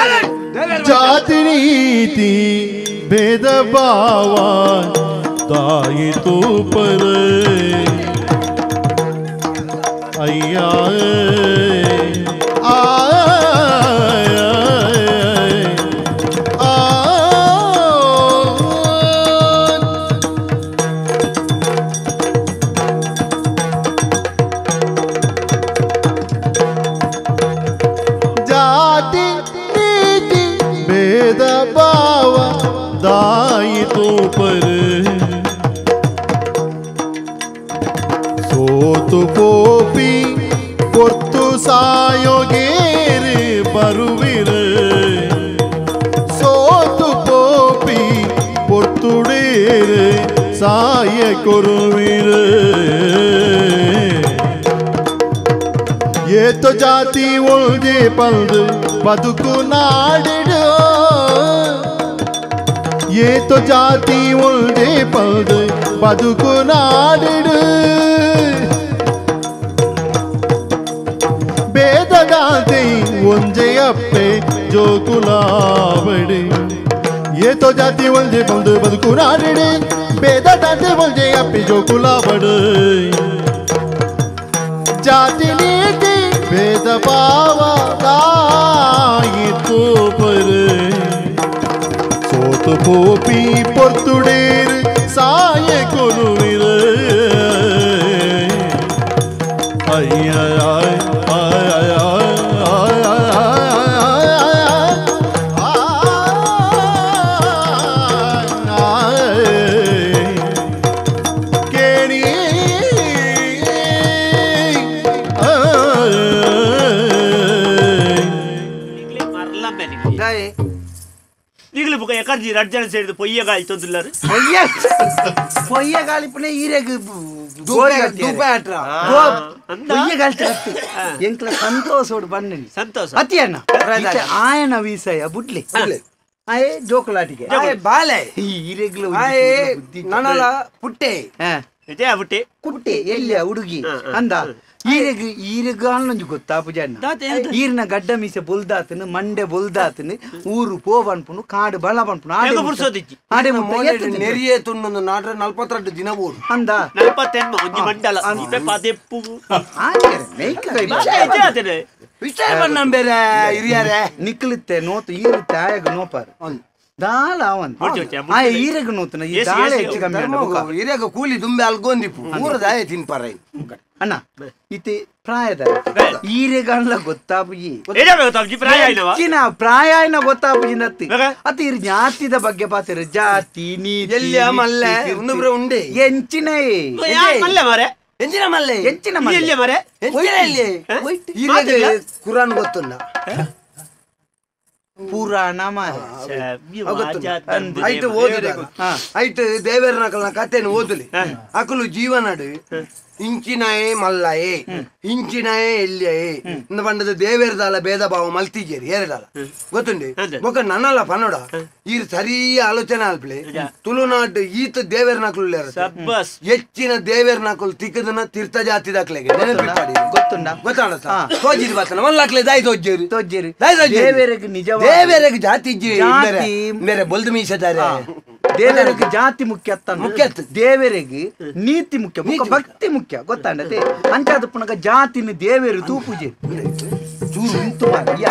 ಜಾತಿ ನೀತಿ ಭೇದ ಭಾವ ತಾಯಿ ತೂಪರ ಅಯ್ಯ ಜಾತಿ ನೀತಿ ಭೇದ ಭಾವ ದಾಯಿತು ಪರ ಸೋತು ಪೋಪಿ ಕೊರ್ತು ಸಾಯೋಗೇರೆ ಬರುವಿರ ಸೋತು ಪೋಪಿ ಪೊರ್ತುಡೇರೆ ಸಾಯ ಕೊರುವಿರ ಏತೋ ಜಾತಿ ಒಳ್ಗೆ ಪಲ್ದು ಬದುಕು ನಾಡಿಡು ಏತೋ ಜಾತಿ ಒಳ್ಗೆ ಪಲ್ದು ಬದುಕು ನಾಡಿಡು ಬೇದಗಾದೆ ಒಂಜೆ ಅಪ್ಪೆ ಜೋಕುಲಾಬಡಿ ಏತೋ ಜಾತಿ ಒಳ್ಗೆ ಪಲ್ದು ಬದುಕು ನಾಡಿಡು ಬೇದಗಾದೆ ಒಂಜೆ ಅಪ್ಪೆ ಜೋಕುಲಾಬಡಿ ಜಾತಿ ನೀತಿ ಭೇದ ಭಾವ ತಾಯಿತು ಪರ ಸೋತು ಪೋಪಿ ಪೊರ್ತುಡೇರು ಸಾಯ ಕೊರುವಿರ ಅಯ್ಯ ಈಗಲೂ ಬುಕ್ಕ ಯಾಕಂದ್ರೆ ರಡ್ಜನ ಸೇರಿದ ಪೊಯ್ಯ ಗಾಳಿ ತೊಂದಿಲ್ಲಾರು ಪೊಯ್ಯ ಗಾಳಿ ಪುಣೆ ಈರೆಗ್ ಪೊಯ್ಯ ಗಾಳಿ ಎಂಕ್ಲ ಸಂತೋಷ ಬನ್ನಿ ಸಂತೋಷ ಅತಿ ಅಣ್ಣ ಆಯನ ವಿಷಯ ಬುಡ್ಲಿ ಆಯೆ ಜೋಕುಲಾಟಿಗೆ ಬಾಲೆ ಈರೆಗ್ಲು ನನಲ ಪುಟ್ಟೆ ಬಿಟ್ಟೆ ಕುಟ್ಟೆ ಎಲ್ಲಿಯ ಹುಡುಗಿ ಅಂದ ಈರೆಗ್ ಅನ್ನೊಂದು ಗೊತ್ತಾ ಪೂಜಾನ ಈರಿನ ಗಡ್ಡ ಮೀಸೆ ಬೊಲ್ದಾತನು ಮಂಡೆ ಬೊಲ್ದಾತನು ಊರು ಪೋಬನ್ಪುನು ಕಾಡು ಬಲ ಬನ್ಪುನು ಆಡೆ ನೆರಿಯೇ ತುಂಡು ನಾಡ್ರೆ 42 ದಿನ ಬೋಡು ಅಂದ 41 ಮಂಡಲ ಪದೆಪ್ಪು ವಿಷಯ ಬಣ್ಣ ಬೇರೆ ಹಿರಿಯರೇ ನಿಕ್ಲಿತ್ತೆ ನೋತು ಈರುತ್ತೆ ಆಯಾಗ ನೋಪಾರು ದಾಳ ಅವನ್ ಆಯ ಈರೆಗ್ ನೋತನ ಈ ದಾಳ ಹೆಚ್ಚು ಕಮ್ಮಿ ಹಿರಿಯಾಗ ಕೂಲಿ ದುಂಬೆ ಅಲ್ಗೊಂದಿಪ್ಪು ಮೂರು ದಾಯ ತಿನ್ಪಾರ ಅಣ್ಣ ಇತಿ ಪ್ರಾಯದ ಈರೆಗಲ್ಲ ಗೊತ್ತಾಪುಜಿ ಹೆಚ್ಚಿನ ಪ್ರಾಯನ ಗೊತ್ತಾಪುಜಿ ನತ್ತಿ ಅತ ಇರ್ ಜಾತಿದ ಬಗ್ಗೆ ಪಾತಿರ ಜಾತಿ ನೀತಿ ಎಲ್ಲಿಯ ಮಲ್ಲೆ ಇನ್ನೊಬ್ರೆ ಉಂಡೆ ಎಂಚಿನ ಎಂಚಿನ ಮಲ್ಲೆ ಎಂಚಿನ ಮಲ್ಲೆ ಕುರಾನ್ ಗೊತ್ತುಂಡ ಪುರಾಣ ಮಾರ ಆಯ್ತು ಓದುದ ಆಯ್ತು ದೇವೇರನಕಲ್ನ ಕಥೆನ ಓದಲಿ ಅಕಲು ಜೀವನಡು ಇಂಚಿನಾಯೇ ಮಲ್ಲಾಯೇ ಇಂಚಿನಾಯೇ ಎಲ್ಲಿಯೇ ಇಂದ ಪಂಡದ ದೇವೇರದಾಲ ಭೇದ ಭಾವ ಮಲ್ತಿಜೇರಿ ಏರದಾಲ ಗೊತ್ತುಂಡಿ ಬೊಕ್ಕ ನನ್ನಲ್ಲ ಪನ್ನೋಡ ಈರ್ ಸರಿಯ ಆಲೋಚನೆ ಅಲ್ಪಲೆ ತುಳುನಾಡು ಈತ ದೇವೇರನಕಲು ಹೆಚ್ಚಿನ ದೇವೇರನಕಲು ತಿಕ್ಕದನ ತೀರ್ಥ ಜಾತಿ ದಾಖಲೆಗೆ ಗೊತ್ತುಂಡ ಗೊತ್ತಾಡ ತೋಜಿರಿ ಬತ್ತನ ಮಲ್ಲಾಕ್ಲೆ ದಾಯಿ ತೋಜ್ಜೇರಿ ತೋಜ್ಜೇರಿ ದಾಯಿ ದೇವರಿಗೆ ನಿಜ ದೇವರಿಗೆ ಜಾತಿ ಮೇರೆ ಬೊಲ್ದು ಮೀಸದಾರೆ ದೇವರಿಗೆ ಜಾತಿ ಮುಖ್ಯ ಮುಖ್ಯ ದೇವರಿಗೆ ನೀತಿ ಮುಖ್ಯ ಭಕ್ತಿ ಮುಖ್ಯ ಗೊತ್ತಾಂಡತೆ ಅಂಚಾದ ಪುನಗ ಜಾತಿನ ದೇವರು ತೂಪೂಜೆ ಚೂರು ನಿಂತು ಮಾರಿ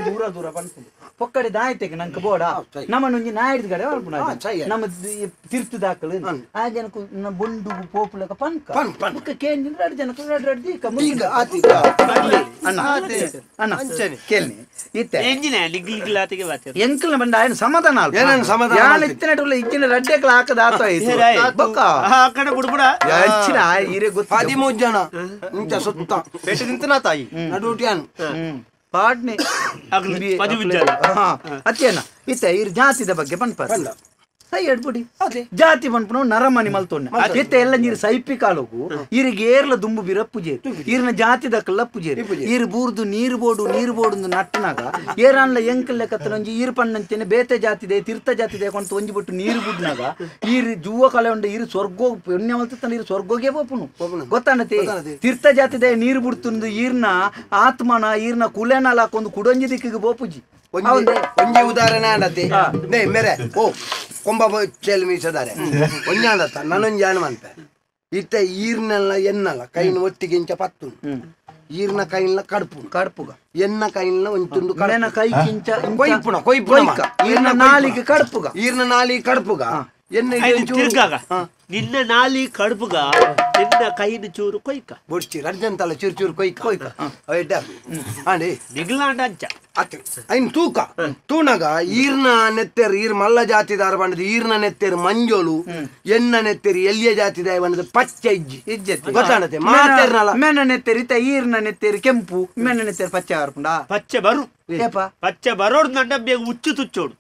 ದೂರ ದೂರ ಬಂತು ಪೊಕ್ಕಡೆ ದಾಯ್ತೆಗೆ ನಂಗೆ ಬೋಡ ನಮ್ಮನ್ನೊಂಜಿ ನಾಯ್ದು ಕಡೆ ನಮ್ಮ ತೀರ್ಥ ದಾಖಲು ಆ ಜನಕ್ಕೂ ಬೊಂಡು ಪೋಪುಲಕ ಪನ್ಕ ಕೇಂದ್ರ 2 ಜನಕ್ಕೂ 2 ಅಣ್ಣ ಕೇಳಿ ಇತ್ತೆ ಎಂಕಲ್ನ ಬಂದ ఆయన ಸಮಾಧಾನ ಯಾನ್ ಇತ್ತಿನಟುಲ್ಲ ಇಕ್ಕಿನ ರಡ್ಡೆಕ್ಲ ಹಾಕದ ಆತ ಬೊಕ್ಕ ಆ ಕಡೆ ಬುಡ್ಬುಡ ಹೆಚ್ಚಿನ ಈರೆ ಗೊತ್ತ 13 ಜನ ಇಂತ ಸುತ್ತ ಪೇಟೆ ನಿಂತನ ತಾಯಿ ನಡುಟಿಯಾನು ಪಾಡ್ನೆ ಅತ್ತೇನ ಇತ್ತ ಇರ್ ಜಾತಿದ ಬಗ್ಗೆ ಪನ್ಪಾರ ಸೈ ಎಡ್ಬಿಡಿ ಜಾತಿ ಪನ್ಪನ ನರಮನಿ ಮಲ್ತೊಣ್ಣೆ ಇತ್ತ ಎಲ್ಲ ನೀರು ಸೈಪಿ ಕಾಲೋಗು ಇರಿಗೆ ಏರ್ಲ ದುಂಬು ಬಿರ ಪೂಜೆ ಈರಿನ ಜಾತಿ ದಕ್ಕಲ್ಲ ಪೂಜೆ ಈರು ಬೂರ್ದು ನೀರು ಬೋಡು ನಟ್ಟನಾಗ ಏರನ್ಲ ಎಂಕಲ್ಲೆ ಕತ್ತನೊಂಜಿ ಈರು ಪಣ್ಣಂತೇನೆ ಬೇತೆ ಜಾತಿದೆ ತೀರ್ಥ ಜಾತಿದೆ ಕೊಂತ ಒಂಜಿ ಬಿಟ್ಟು ನೀರು ಬುಡ್ನಾಗ ಈರು ಜೂವ ಕಲೆ ಉಂಡ ಈರು ಸ್ವರ್ಗೋ ಪುಣ್ಯ ಮಲ್ತಾನ ಈರು ಸ್ವರ್ಗೋಗೆ ಬೋಪುನು ಗೊತ್ತಾಣತಿ ತೀರ್ಥ ಜಾತಿದೆ ನೀರು ಬಿಡ್ತುಂದು ಈರ್ನ ಆತ್ಮನ ಈರ್ನ ಕುಲೆನಲ ಹಾಕೊಂದು ಕುಡೊಂಜಿ ದಿಕ್ಕಿಗೆ ಬೋಪುಜಿ ಒಂಜಿ ಉದಾಹರಣೆ ಆಡತ್ತೆ ನೇ ಮೇರೆ ಓ ಕೊಂಬ ಚೆಲ್ ಮೀಸದಾರೆ ಒಂಜಿ ಆಡತ್ತ ನಾನೊಂಜಿ ಆಣ ಮನ್ಪೆ ಇತ್ತ ಈರ್ನೆಲ್ಲ ಎನ್ನಲ್ಲ ಕೈನ ಒಟ್ಟಿಗೆ ಇಂಚ ಪತ್ತು ಈರ್ನ ಕೈನ ಕಡುಪುಗ ಎನ್ನ ಕೈನ ಒಂಜಿ ತುಂಡು ಕಳೆನ ಕೈ ಕಿಂಚ ಕೊಯ್ಪುಣ ಈರ್ನ ನಾಲಿಗೆ ಕಡುಪುಗ ಎನ್ನ ತಿರ್ಗಾಗ ನಿನ್ನ ನಾಲಿ ಕಡುಪುಗ ನಿನ್ನ ಕೈನ ಚೂರು ಕೊಯ್ಕ ಬೊಡ್ಚಿ ರಡ್ಜಂತಲ್ಲ ಚೂರು ಕೊಯ್ಕ ಆಂಡಿ ನಿಗ್ಲಾಂಡ ಅಂಚ ಅತ್ತೆ ಐನ್ ತೂನಗ ಈರ್ನ ನೆತ್ತೆರು ಈರ್ ಮಲ್ಲ ಜಾತಿದಾರ ಬಂಡದು ಈರ್ನ ನೆತ್ತೆರು ಮಂಜೋಳು ಎನ್ನ ನೆತ್ತೆರು ಎಲ್ಲಿಯ ಜಾತಿದಾಯ ಬಂಡದು ಪಚ್ಚ ಇಜ್ಜೆತ್ತಿ ಗೊತ್ತಾಣತೆ ಮಾತೆರ್ನಲ್ಲ ಮೆನ್ನ ನೆತ್ತೆರು ಇತ್ತ ಈರ್ನ ನೆತ್ತೆರು ಕೆಂಪು ಮೆನ್ನ ನೆತ್ತೆರು ಪಚ್ಚ ಆರ್ಪುಂಡ ಪಚ್ಚೆ ಬರು ಪಚ್ಚೆ ಬರೋಡು ನಂಡ ಬೇಗ ಉಚ್ಚು ತುಚ್ಚೋಡು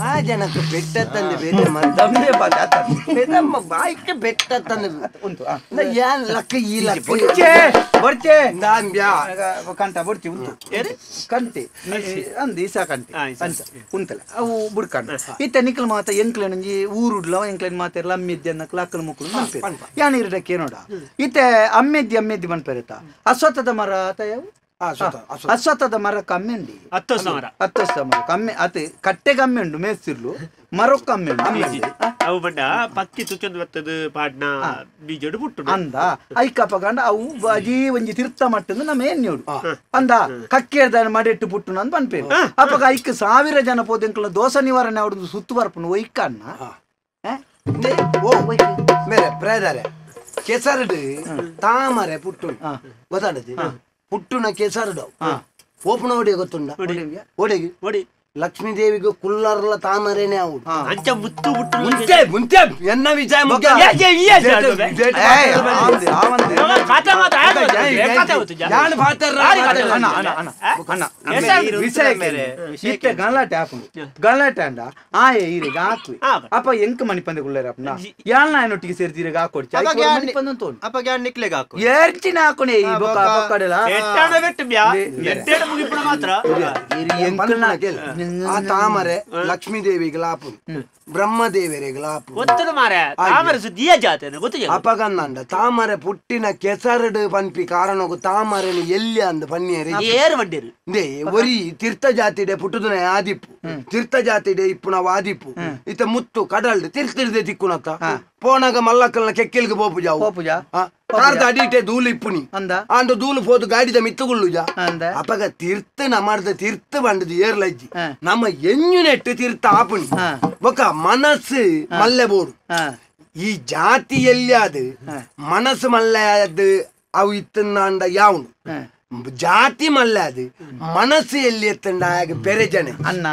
ಆ ಜನಕ್ಕೆ ಬೆಟ್ಟ ತಂದೆ ಬೇರೆ ಬಾಯ್ಕೆ ಬೆಟ್ಟ ತಂದೆ ಉಂಟು ಏನ್ ಲಕ್ಕ ಈ ಬರ್ಚೆ ಕಂಟ ಬರ್ತಿ ಉಂಟು ಕಂತೆ ಅಂದ್ ಈಸ ಕಂತೆ ಉಂಟಲ್ಲ ಅವು ಬುಡ್ಕಂಡು ಇತ್ತ ನಿಕ್ಲ ಮಾತ ಎಂಕ್ಲೆನಂಜಿ ಊರುಡ್ಲ ಎಂಕ್ಲೆನ್ ಮಾತೆರ್ಲ ಅಮ್ಮಿದ್ದಿ ಅನ್ನಕ್ಲ ಅಕ್ಕನ ಮುಕ್ಕಳು ಯಾನ್ ಇರಡಕ್ಕೆ ನೋಡ ಇತ್ತ ಅಮ್ಮೆದ್ದಿ ಮನ್ಪೆರತ ಅಶ್ವತ್ಥದ ಮರ ತಯವು ಅಶ್ವತ್ಥದ ಮರ ಕಮ್ಮಿ ಉಂಡಿ 10 ಮರ ಕಮ್ಮಿ ಅತ್ ಕಟ್ಟೆ ಕಮ್ಮಿ ಉಂಡು ಮೇಸ್ತಿರ್ಲು ಮರ ಕಮ್ಮಿ ಉಂಡು ಅವು ಬಂಡ ಪಕ್ಕಿ ತುಚ್ಚೊಂದು ಬರ್ತದ ಪಾಡ್ನ ಬೀಜಡು ಪುಟ್ಟು ಅಂದ ಐಕಪ್ಪ ಗಂಡ ಅವು ಅಜೀ ಒಂಜಿ ತೀರ್ಥ ಮಟ್ಟಂದು ನಮ್ಮ ಏನ್ ನೋಡು ಅಂದ ಕಕ್ಕೇರ್ದ ಮಡೆಟ್ಟು ಪುಟ್ಟು ನಂದು ಪನ್ಪೇರು ಅಪ್ಪಗ ಐಕ್ 1000 ಜನ ಪೋದೆಂಕಲ ದೋಷ ನಿವಾರಣೆ ಅವ್ರದ್ದು ಸುತ್ತು ಬರ್ಪುನು ಒಯ್ಕ ಅಣ್ಣ ಮೇರೆ ಪ್ರೇದಾರೆ ಕೆಸರಡು ತಾಮರೆ ಪುಟ್ಟು ಗೊತ್ತಾಡತಿ ಪುಟ್ಟುನ ಕೆಸರಡು ಓಪನ ಒಡೆಯ ಗೊತ್ತುಂಡ ಒಡೆಗಿ ಲಕ್ಷ್ಮೀದೇವಿಗೆ ಕುಲ್ಲರ್ಲ ತಾಮರೇನೆ ಅವ್ರು ಅಂಚ ಮುತ್ತು ಮುಟ್ಟು ಮುಂಚೆ ಮುಂಚೆ ಎನ್ನ ವಿಜಯ ಮುಖ್ಯ ಯಾನ್ ಪಾತ್ರ ಗಲಾಟೆ ಹಾಕೊಂಡು ಗಲಾಟೆ ಅಂಡ ಆಯೆ ಈರಿಗೆ ಹಾಕಿ ಅಪ್ಪ ಎಂಕ ಮನಿ ಪಂದೆ ಕುಳ್ಳೇರಪ್ಪನ ಯಾನ್ ನಾಯನೊಟ್ಟಿಗೆ ಸೇರ್ತೀರಿಗೆ ಹಾಕೊಡ್ಚಿ ಮನಿ ಪಂದ ತೋಲ್ ಅಪ್ಪ ಗ್ಯಾನ್ ನಿಕ್ಲೆಗೆ ಹಾಕು ಏರ್ಚಿನ ಹಾಕೊಣೆ ಈ ಬೊಕ್ಕ ಪಕ್ಕಡೆಲ ಎಟ್ಟಾಣ ಬೆಟ್ಟು ಬ್ಯಾ ಎಟ್ಟೇಡ ಮುಗಿಪುಣ ಮಾತ್ರ ಆ ತಾಮರೆ ಲಕ್ಷ್ಮೀದೇವಿಗೆ ಲಾಪು ಬ್ರಹ್ಮದೇವರಿಗೆ ಲಾಪು ಗೊತ್ತದ ಮಾರ ತಾಮರೆ ಸುದ್ದಿಯ ಜಾತೆ ಗೊತ್ತಿಲ್ಲ ಅಪಗಂದಂಡ ತಾಮರೆ ಪುಟ್ಟಿನ ಕೆಸರಡು ಪನ್ಪಿ ಕಾರಣಗು ತಾಮರೆನು ಎಲ್ಲಿ ಅಂದ ಪನ್ನಿಯರಿ ಏರು ಬಂದಿರು ದೇ ಒರಿ ತೀರ್ಥ ಜಾತಿಡೆ ಪುಟ್ಟುದನೆ ಆದಿಪ್ಪು ತೀರ್ಥ ಜಾತಿಡೆ ಇಪ್ಪುನ ವಾದಿಪ್ಪು ಇತ್ತ ಮುತ್ತು ಕಡಲ್ಡು ತಿರ್ತಿರ್ದೆ ತಿಕ್ಕುನತ್ತ ಪೋನಾಗ ಮಲ್ಲಕ್ಕಲ್ನ ಕೆಕ್ಕೆಲ್ಗೆ ಬೋಪುಜಾವು ಕಾರ್ದ ಅಡಿಟೆ ಧೂಲು ಇಪ್ಪುನಿ ಅಂದು ಧೂಲು ಪೋದು ಗಾಡಿದ ಮಿತ್ತುಗುಳ್ಳುಜ ಅಪಗ ತೀರ್ಥ ನಮ್ಮದ ತೀರ್ಥ ಬಂಡದು ಏರ್ಲಜ್ಜಿ ನಮ್ಮ ಎಂಜು ನೆಟ್ಟು ತೀರ್ಥ ಆಪುನಿ ಒಕ್ಕ ಮನಸ್ಸು ಮಲ್ಲೆ ಬೋಡು ಈ ಜಾತಿಯಲ್ಲಿ ಅದು ಮನಸ್ಸು ಮಲ್ಲೆ ಅದು ಅವು ಇತ್ತಂದ ಯಾವನು ಜಾತಿ ಮಲ್ಲ ಅದು ಮನಸ್ಸು ಎಲ್ಲಿ ಎತ್ತಂಡ ಬೇರೆ ಜನ ಅನ್ನ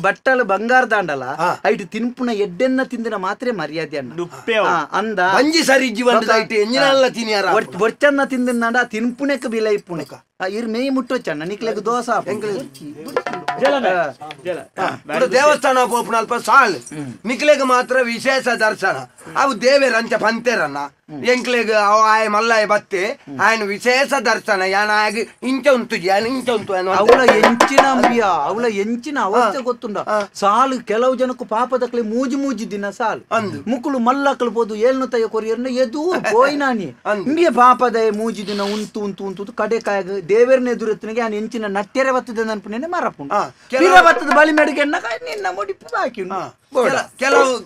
ಬಟ್ಟಲು ಬಂಗಾರ ದಾಂಡಲ ಐಟು ತಿನ್ಪುನ ಎಡ್ಡೆನ್ನ ತಿಂದಿನ ಮಾತ್ರ ಮರ್ಯಾದೆ ಅನ್ನ ಅಂದ ಅಂಜಿ ಸರಿ ಜೀವನ ಎಂಜಿನಲ್ಲ ತಿನ್ಯಾರ ಬೊಚ್ಚನ್ನ ತಿಂದಿನ ತಿನ್ಪುಣಕ್ಕೆ ಬಿಲ ಇಪ್ಪುಣಕ ಇರ್ ಮೇಯ್ ಮುಟ್ಟೊಚ್ಚಣ್ಣ ನಿಕ್ಲೆಗ್ ದೋಸ ದೇವಸ್ಥಾನ ಪೋಪುನ ಅಲ್ಪ ಸಾಲ್ ನಿಕ್ಲೆಗ್ ಮಾತ್ರ ವಿಶೇಷ ದರ್ಶನ ಅವು ದೇವೇರ ಅಂಚ ಪಂತೇರನ್ನ ಎಂಕ್ಲೆಗ್ ಆಯ ಮಲ್ಲಾಯ ಬತ್ತೆ ఆయన ವಿಶೇಷ ದರ್ಶನ ಯಾನ ಆಗಿ ಇಂಚ ಉಂಟು ಇಂಚ ಉಂಟು ಅವಳ ಎಂಚಿನ ಅಂಬಿಯ ಅವಳ ಎಂಚಿನ ಅವಸ್ಥೆ ಗೊತ್ತುಂಡ ಸಾಲು ಕೆಲವು ಜನಕ್ಕೂ ಪಾಪದಕ್ಲೆ ಮೂಜಿ ಮೂಜಿ ದಿನ ಸಾಲು ಮುಕ್ಕಳು ಮಲ್ಲಕ್ಕಳು పోదు ಏಳ್ನು ತಯ ಕೊರಿಯರ್ನ ಎದು పోయినాని ಇಂಬಿಯ ಪಾಪದ ಮೂಜಿ ದಿನ ಉಂಟು ಉಂಟು ಉಂಟು ಕಡೆ ಕಾಯ ದೇವರನ್ನ ಎದುರತ್ತಿನಿಗೆ ನಾನು ಎಂಚಿನ ನಟ್ಟೆರೆ ಬತ್ತದೆ ಅನ್ಪುನೇನೆ ಮಾರಪ್ಪುಂಡು ಪಿರ ಬತ್ತದ ಬಲಿ ಮೇಡಿಗೆ ನಿನ್ನ ಮುಡಿಪು ಹಾಕಿನು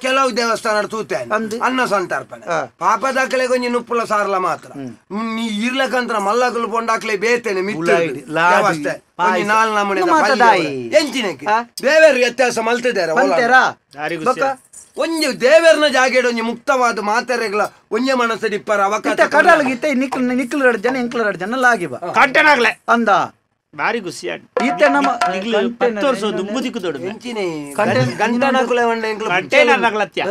ಕೆಲವು ದೇವಸ್ಥಾನ ತೂತೆ ಅನ್ನ ಸಂತರ್ಪಣೆ ಪಾಪದಾಕಲೆ ಕೊಂಚ ನುಪ್ಪುಲ ಸಾರಲ ಮಾತ್ರ ನೀ ಇರ್ಲಕಂತ್ರ ಮಲ್ಲಗಲು ಪೊಂಡಾಕ್ಲೆ ಬೇತೇನೆ ಮಿತ್ತೆ ನಾಲ್ ನಮೂನೆ ಎಂಚಿನಕ್ಕೆ ದೇವರಿಗೆ ವ್ಯತ್ಯಾಸ ಮಲ್ತಿದ್ದಾರೆ ಒಂಜಿ ದೇವರನ ಜಾಗೇಡ ಒಂಜಿ ಮುಕ್ತವಾದ ಮಾತೆರೆಗಳ ಒಂಜೆ ಮನಸ್ಸು ಇಪ್ಪರ ಅವಕಾಶ ಕಡಲ್ಗಿತ್ತೆ ನಿಕ್ಲು 2 ಜನ ಎಂಕ್ಲು 2 ಜನ ಲಾಗಿಬ ಕಂಟನಾಗ್ಲೆ ಅಂದ ಬಾರಿ ಖುಷಿಯಾಗಿ ಈತೆ ನಮ್ಮ 10 ವರ್ಷ ದುಂಬುದಿಕ್ಕು ದೊಡ್ಡ ಎಂಚಿನೇ ಗಂಟನಕುಲೆ ಒಂಡೆ ಎಂಕ್ಲು ಕಂಟೇನರ್ ನಗಲತ್ಯ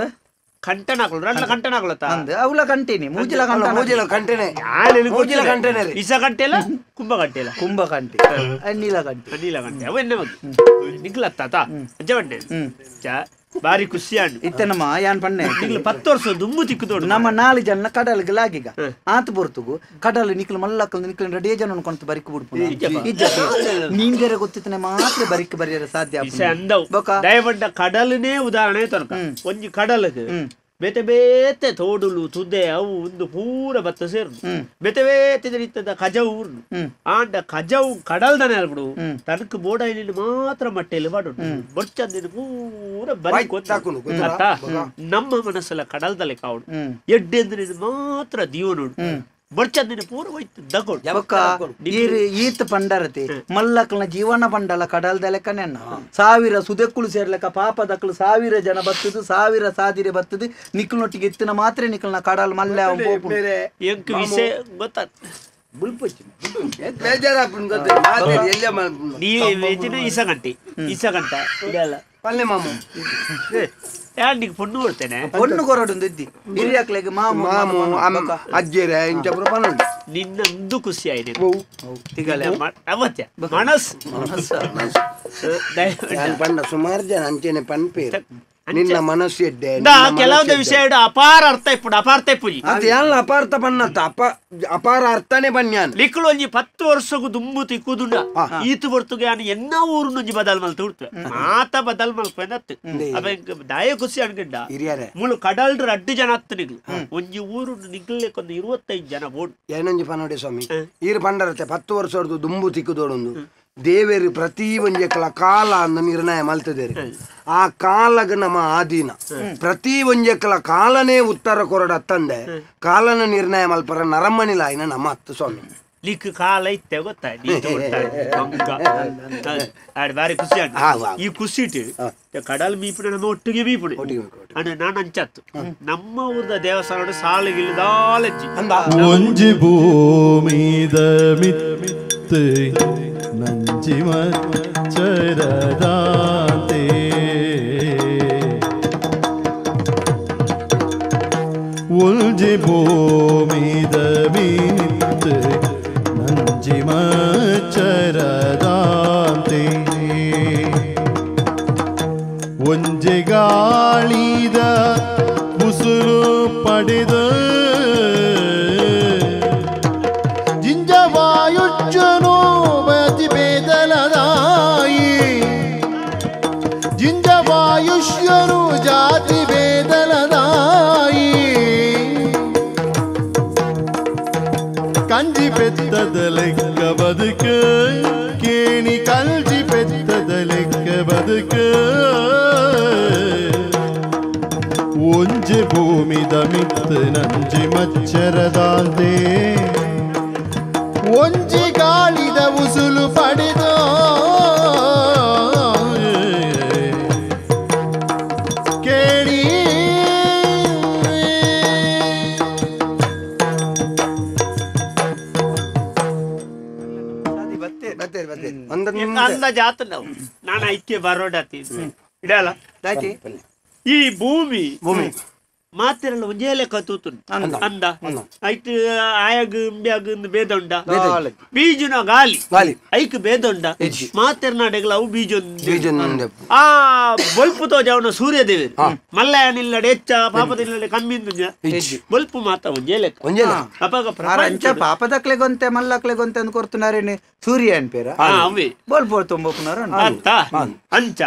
ಕಂಟನಾಕುಲು ರಡ್ಲ ಕಂಟನಾಕುಲತ ಅಂದೆ ಅವಳ ಕಂಟೇನಿ ಮೂಜಿಲ ಕಂಟೆನೆ ಮೂಜಿಲ ಕಂಟೆನೆ ಇಸ ಕಂಟೆಲ ಕುಂಭ ಕಂಟೆಲ ಕುಂಭ ಕಂಟೆ ನೀಲ ಕಂಟೆ ಅವ ಎನ್ನೆ ಮಗಿ ನಿಗ್ಲತ್ತ ಅಜ್ಜ ಬಂಡೆ ಬಾರಿ ಖುಷಿಯಾಗಿ ಇತ್ತೆ ನಮ್ಮ ಯಾನ್ ಪಣ್ಣೆ 10 ವರ್ಷ ದುಂಬು ತಿಕ್ಕುದೋಡು ನಮ್ಮ 4 ಜನ ಕಡಲ್ಗೆ ಲಾಗಿಗ ಆತ ಬರ್ತುಗು ಕಡಲ್ ನಿಕ್ಲು ಮಲ್ಲಕ್ಕಲ್ ನಿಕ್ಲು 2 ಜನ ಅನ್ಕೊಂತ ಬರಿಕ್ ಬಿಡ್ಪು ನೀನ್ ಬೇರೆ ಗೊತ್ತಿತ್ತನೆ ಮಾತ್ರ ಬರಿಕ್ ಬರಿಯರ ಸಾಧ್ಯ ದಯಪಡ್ಡ ಕಡಲನೇ ಉದಾಹರಣೆ ತನಕ ಒಂಜಿ ಕಡಲಗೆ ಬೇತೆ ಬೇತೆ ತೋಡುಲು ತುದೆ ಅವು ಒಂದು ಪೂರ ಬತ್ತ ಸೇರು ಬೇತೆ ಬೇತೆ ಇತ್ತದ ಕಜವು ಆಂಡ ಕಜವು ಕಡಲ್ದನೆ ಅಲ್ಬಿಡು ತನಕ ಬೋಡ ಮಾತ್ರ ಮಟ್ಟೆಯಲ್ಲಿ ಬಾಡು ಬೊಚ್ಚಂದಿನ ಪೂರ ಬರಿ ನಮ್ಮ ಮನಸ್ಸೆಲ್ಲ ಕಡಲ್ದಲೆ ಕಾವಡು ಎಡ್ಡೆಂದ್ರೆ ಮಾತ್ರ ದೀವನೋಡು ಬೊಚ್ಚಂದಿನ ಪೂರ ಹೋಯ್ತು ದಗೋಡು ಈತ ಪಂಡರತೆ ಮಲ್ಲಕ್ಕಲ್ನ ಜೀವನ ಪಂಡಲ ಕಡಲ್ದಲೆ ಕನೆನ್ನ 1000 ಸುದೆಕ್ಕುಳು ಸೇರ್ಲೆಕ್ಕ ಪಾಪದಕ್ಕಳು 1000 ಜನ ಬತ್ತದು 1000 ಸಾದಿರೆ ಬತ್ತದು ನಿಕ್ಲೊಟ್ಟಿಗೆ ಎತ್ತಿನ ಮಾತ್ರ ನಿಕ್ಲನ ಕಡಲ್ ಮಲ್ಲೆ ಎಂಕ್ ವಿಷಯ ಗೊತ್ತ ಇಸ ಗಂಟೆ ಇದೆಲ್ಲ ಪಲ್ಲೆ ಮಾಮು ಯಾರಿಗೆ ಪೊಣ್ಣು ಕೊಡ್ತೇನೆ ಪೊಣ್ಣು ಕೊರಡು ಇದ್ದಿ ಹಿರಿಯಕ್ಲೆಗೆ ಮಾಮು ಅಜ್ಜೇರೆ ಇಂಚಪುರ ಪನ್ನೊಂದು ನಿನ್ನೊಂದು ಖುಷಿ ಆಯ್ತು ಅವತ್ಯ ಮನಸ್ಸು ಪಂಡ ಸುಮಾರು ಜನ ಅಂಚೆನೆ ಪನ್ಪೇರು ನಿನ್ನ ಮನಸ್ಸು ಎಡ್ಡೆ ಕೆಲವೊಂದು ವಿಷಯ ಅಪಾರ ಅರ್ಥ ಇಪ್ಪುಡು ಅಪಾರ್ಥ ಇಪ್ಪುಜಿ ಅದು ಎಲ್ಲ ಅಪಾರ್ಥ ಬನ್ನತ್ತ ಅಪಾರ ಅರ್ಥನೇ ಬನ್ಯಾನ್ ಲಿಕ್ಕಳು ಒಂಜಿ 10 ವರ್ಷಗೂ ದುಂಬು ತಿಕ್ಕುದುಂಡ ಈತು ಬರ್ತುಗೆ ನಾನು ಎನ್ನ ಊರು ಒಂಜಿ ಬದಲ್ ಮಲ್ತು ಹುಡ್ತವೆ ಮಾತ ಬದಲ್ ಮಲ್ಪೆನತ್ತು ಅವ ದಾಯ ಖುಷಿ ಅನ್ಕೊಂಡ ಹಿರಿಯರೇ ಮುಳು ಕಡಲ್ರ 2 ಜನ ಹತ್ತು ನಿಗ್ಲು ಒಂಜಿ ಊರು ನಿಗ್ಲಿಕ್ಕೊಂದು 25 ಜನ ಬೋಡು ಏನಂಜಿ ಪನ್ನೋಡಿ ಸ್ವಾಮಿ ಈರು ಪಂಡರತೆ 10 ವರ್ಷದ್ದು ದುಂಬು ತಿಕ್ಕುದೋಡೊಂದು ದೇವೇರು ಪ್ರತಿ ಒಂಜೆಕ್ಕಲ ಕಾಲ ಅಂದ ನಿರ್ಣಯ ಮಲ್ತಿದ್ದೇರಿ ಆ ಕಾಲಗ ನಮ್ಮ ಆಧೀನ ಪ್ರತಿ ಒಂಜೆಕ್ಕಲ ಕಾಲನೇ ಉತ್ತರ ಕೊರಡ ತಂದೆ ಕಾಲನ ನಿರ್ಣಯ ಮಲ್ಪರ ನರಮ್ಮನಿಲಾಯಿನ ನಮ್ಮ ಹತ್ತು ಸ್ವಾಮಿ ಲಿಕ್ ಕಾಲ ಇತ್ತೆ ಗೊತ್ತಾಯ್ತು ಬಾರಿ ಖುಷಿ ಈ ಖುಷಿ ಕಡಲ್ ಮೀಪುಡೆ ನಮ್ಮ ಒಟ್ಟಿಗೆ ಮೀಪುಡೆ ಅಂದ್ರೆ ನಾನು ಅಂಚತ್ತು ನಮ್ಮ ಊರದ ದೇವಸ್ಥಾನ ಸಾಲಿಗಿಲ್ದಾಲಜ್ಜಿ ಒಂಜಿ ಭೂಮಿದ ಮಿತ್ತೆ ನಂಜಿಮ ಚರದಾಂತೆ ಉಲ್ಜಿ ಭೂಮಿದ ಮೀನಿತ್ತು ನಂಜಿಮ ಚರದಾಂತೆ ಒಂಜೆ ಗಾಳಿದ ಉಸುರು ಪಡೆದ ಜಿಂಜವಾಯುಜ್ಜನು ಬತಿ ಬೇದಲದಾಯಿ ಜಿಂಜವಾಯುಷ್ಯನು ಜಾತಿ ಬೇದಲದಾಯಿ ಕಂಜಿ ಪೆತ್ತದ ಲೆಕ್ಕ ಬದುಕ ಕೇಣಿ ಕಲ್ಜಿ ಪೆತ್ತದ ಲೆಕ್ಕ ಬದುಕ ಒಂಜೆ ಭೂಮಿದ ಮಿತ್ತು ನಂಜಿ ಮಚ್ಚರದಾಂತೆ ಒಂಜಿ ಗಾಳಿದ ಉಸುಲು ಪಡೆದ ಕೇಳಿ ಅಂದ ಜಾತ ನಾವು ನಾನು ಐಕ್ಯ ಬರೋಡತಿ ಇಡಲ್ಲ ಈ ಭೂಮಿ ಮಾತಿರಲ್ಲ ಒಂಜೇ ಲೆಕ್ಕ ತೂತುಂಡು ಅಂದ ಐಟ್ ಆಯಗ್ ಇಂಬ್ಯಾಗ್ ಬೇದೊಂಡ ಬೀಜುನ ಗಾಲಿ ಐಕ್ ಬೇದೊಂಡ ಮಾತಿರ್ನಾಡೆಗ್ಲ ಅವು ಬೀಜೊಂದು ಆ ಬೊಲ್ಪು ತೋಜವನ ಸೂರ್ಯದೇವಿ ಮಲ್ಲಯನಿಲ್ಲಡೆ ಹೆಚ್ಚ ಪಾಪದಿಲ್ಲಡೆ ಕಮ್ಮಿಂದು ಬೊಲ್ಪು ಮಾತ ಒಂಜೇ ಲೆಕ್ಕ ಅಪಗ ಪಾಪದಕ್ಲೆಗೊಂತೆ ಮಲ್ಲಕ್ಲೆಗೊಂತೆ ಅಂದ್ ಕೊರ್ತುನಾರೇನೆ ಸೂರ್ಯ ಅನ್ಪೇರ ಅವೇ ಬೋಲ್ ತೊಂಬೋಪುನಾರ ಅಂತ ಅಂಚ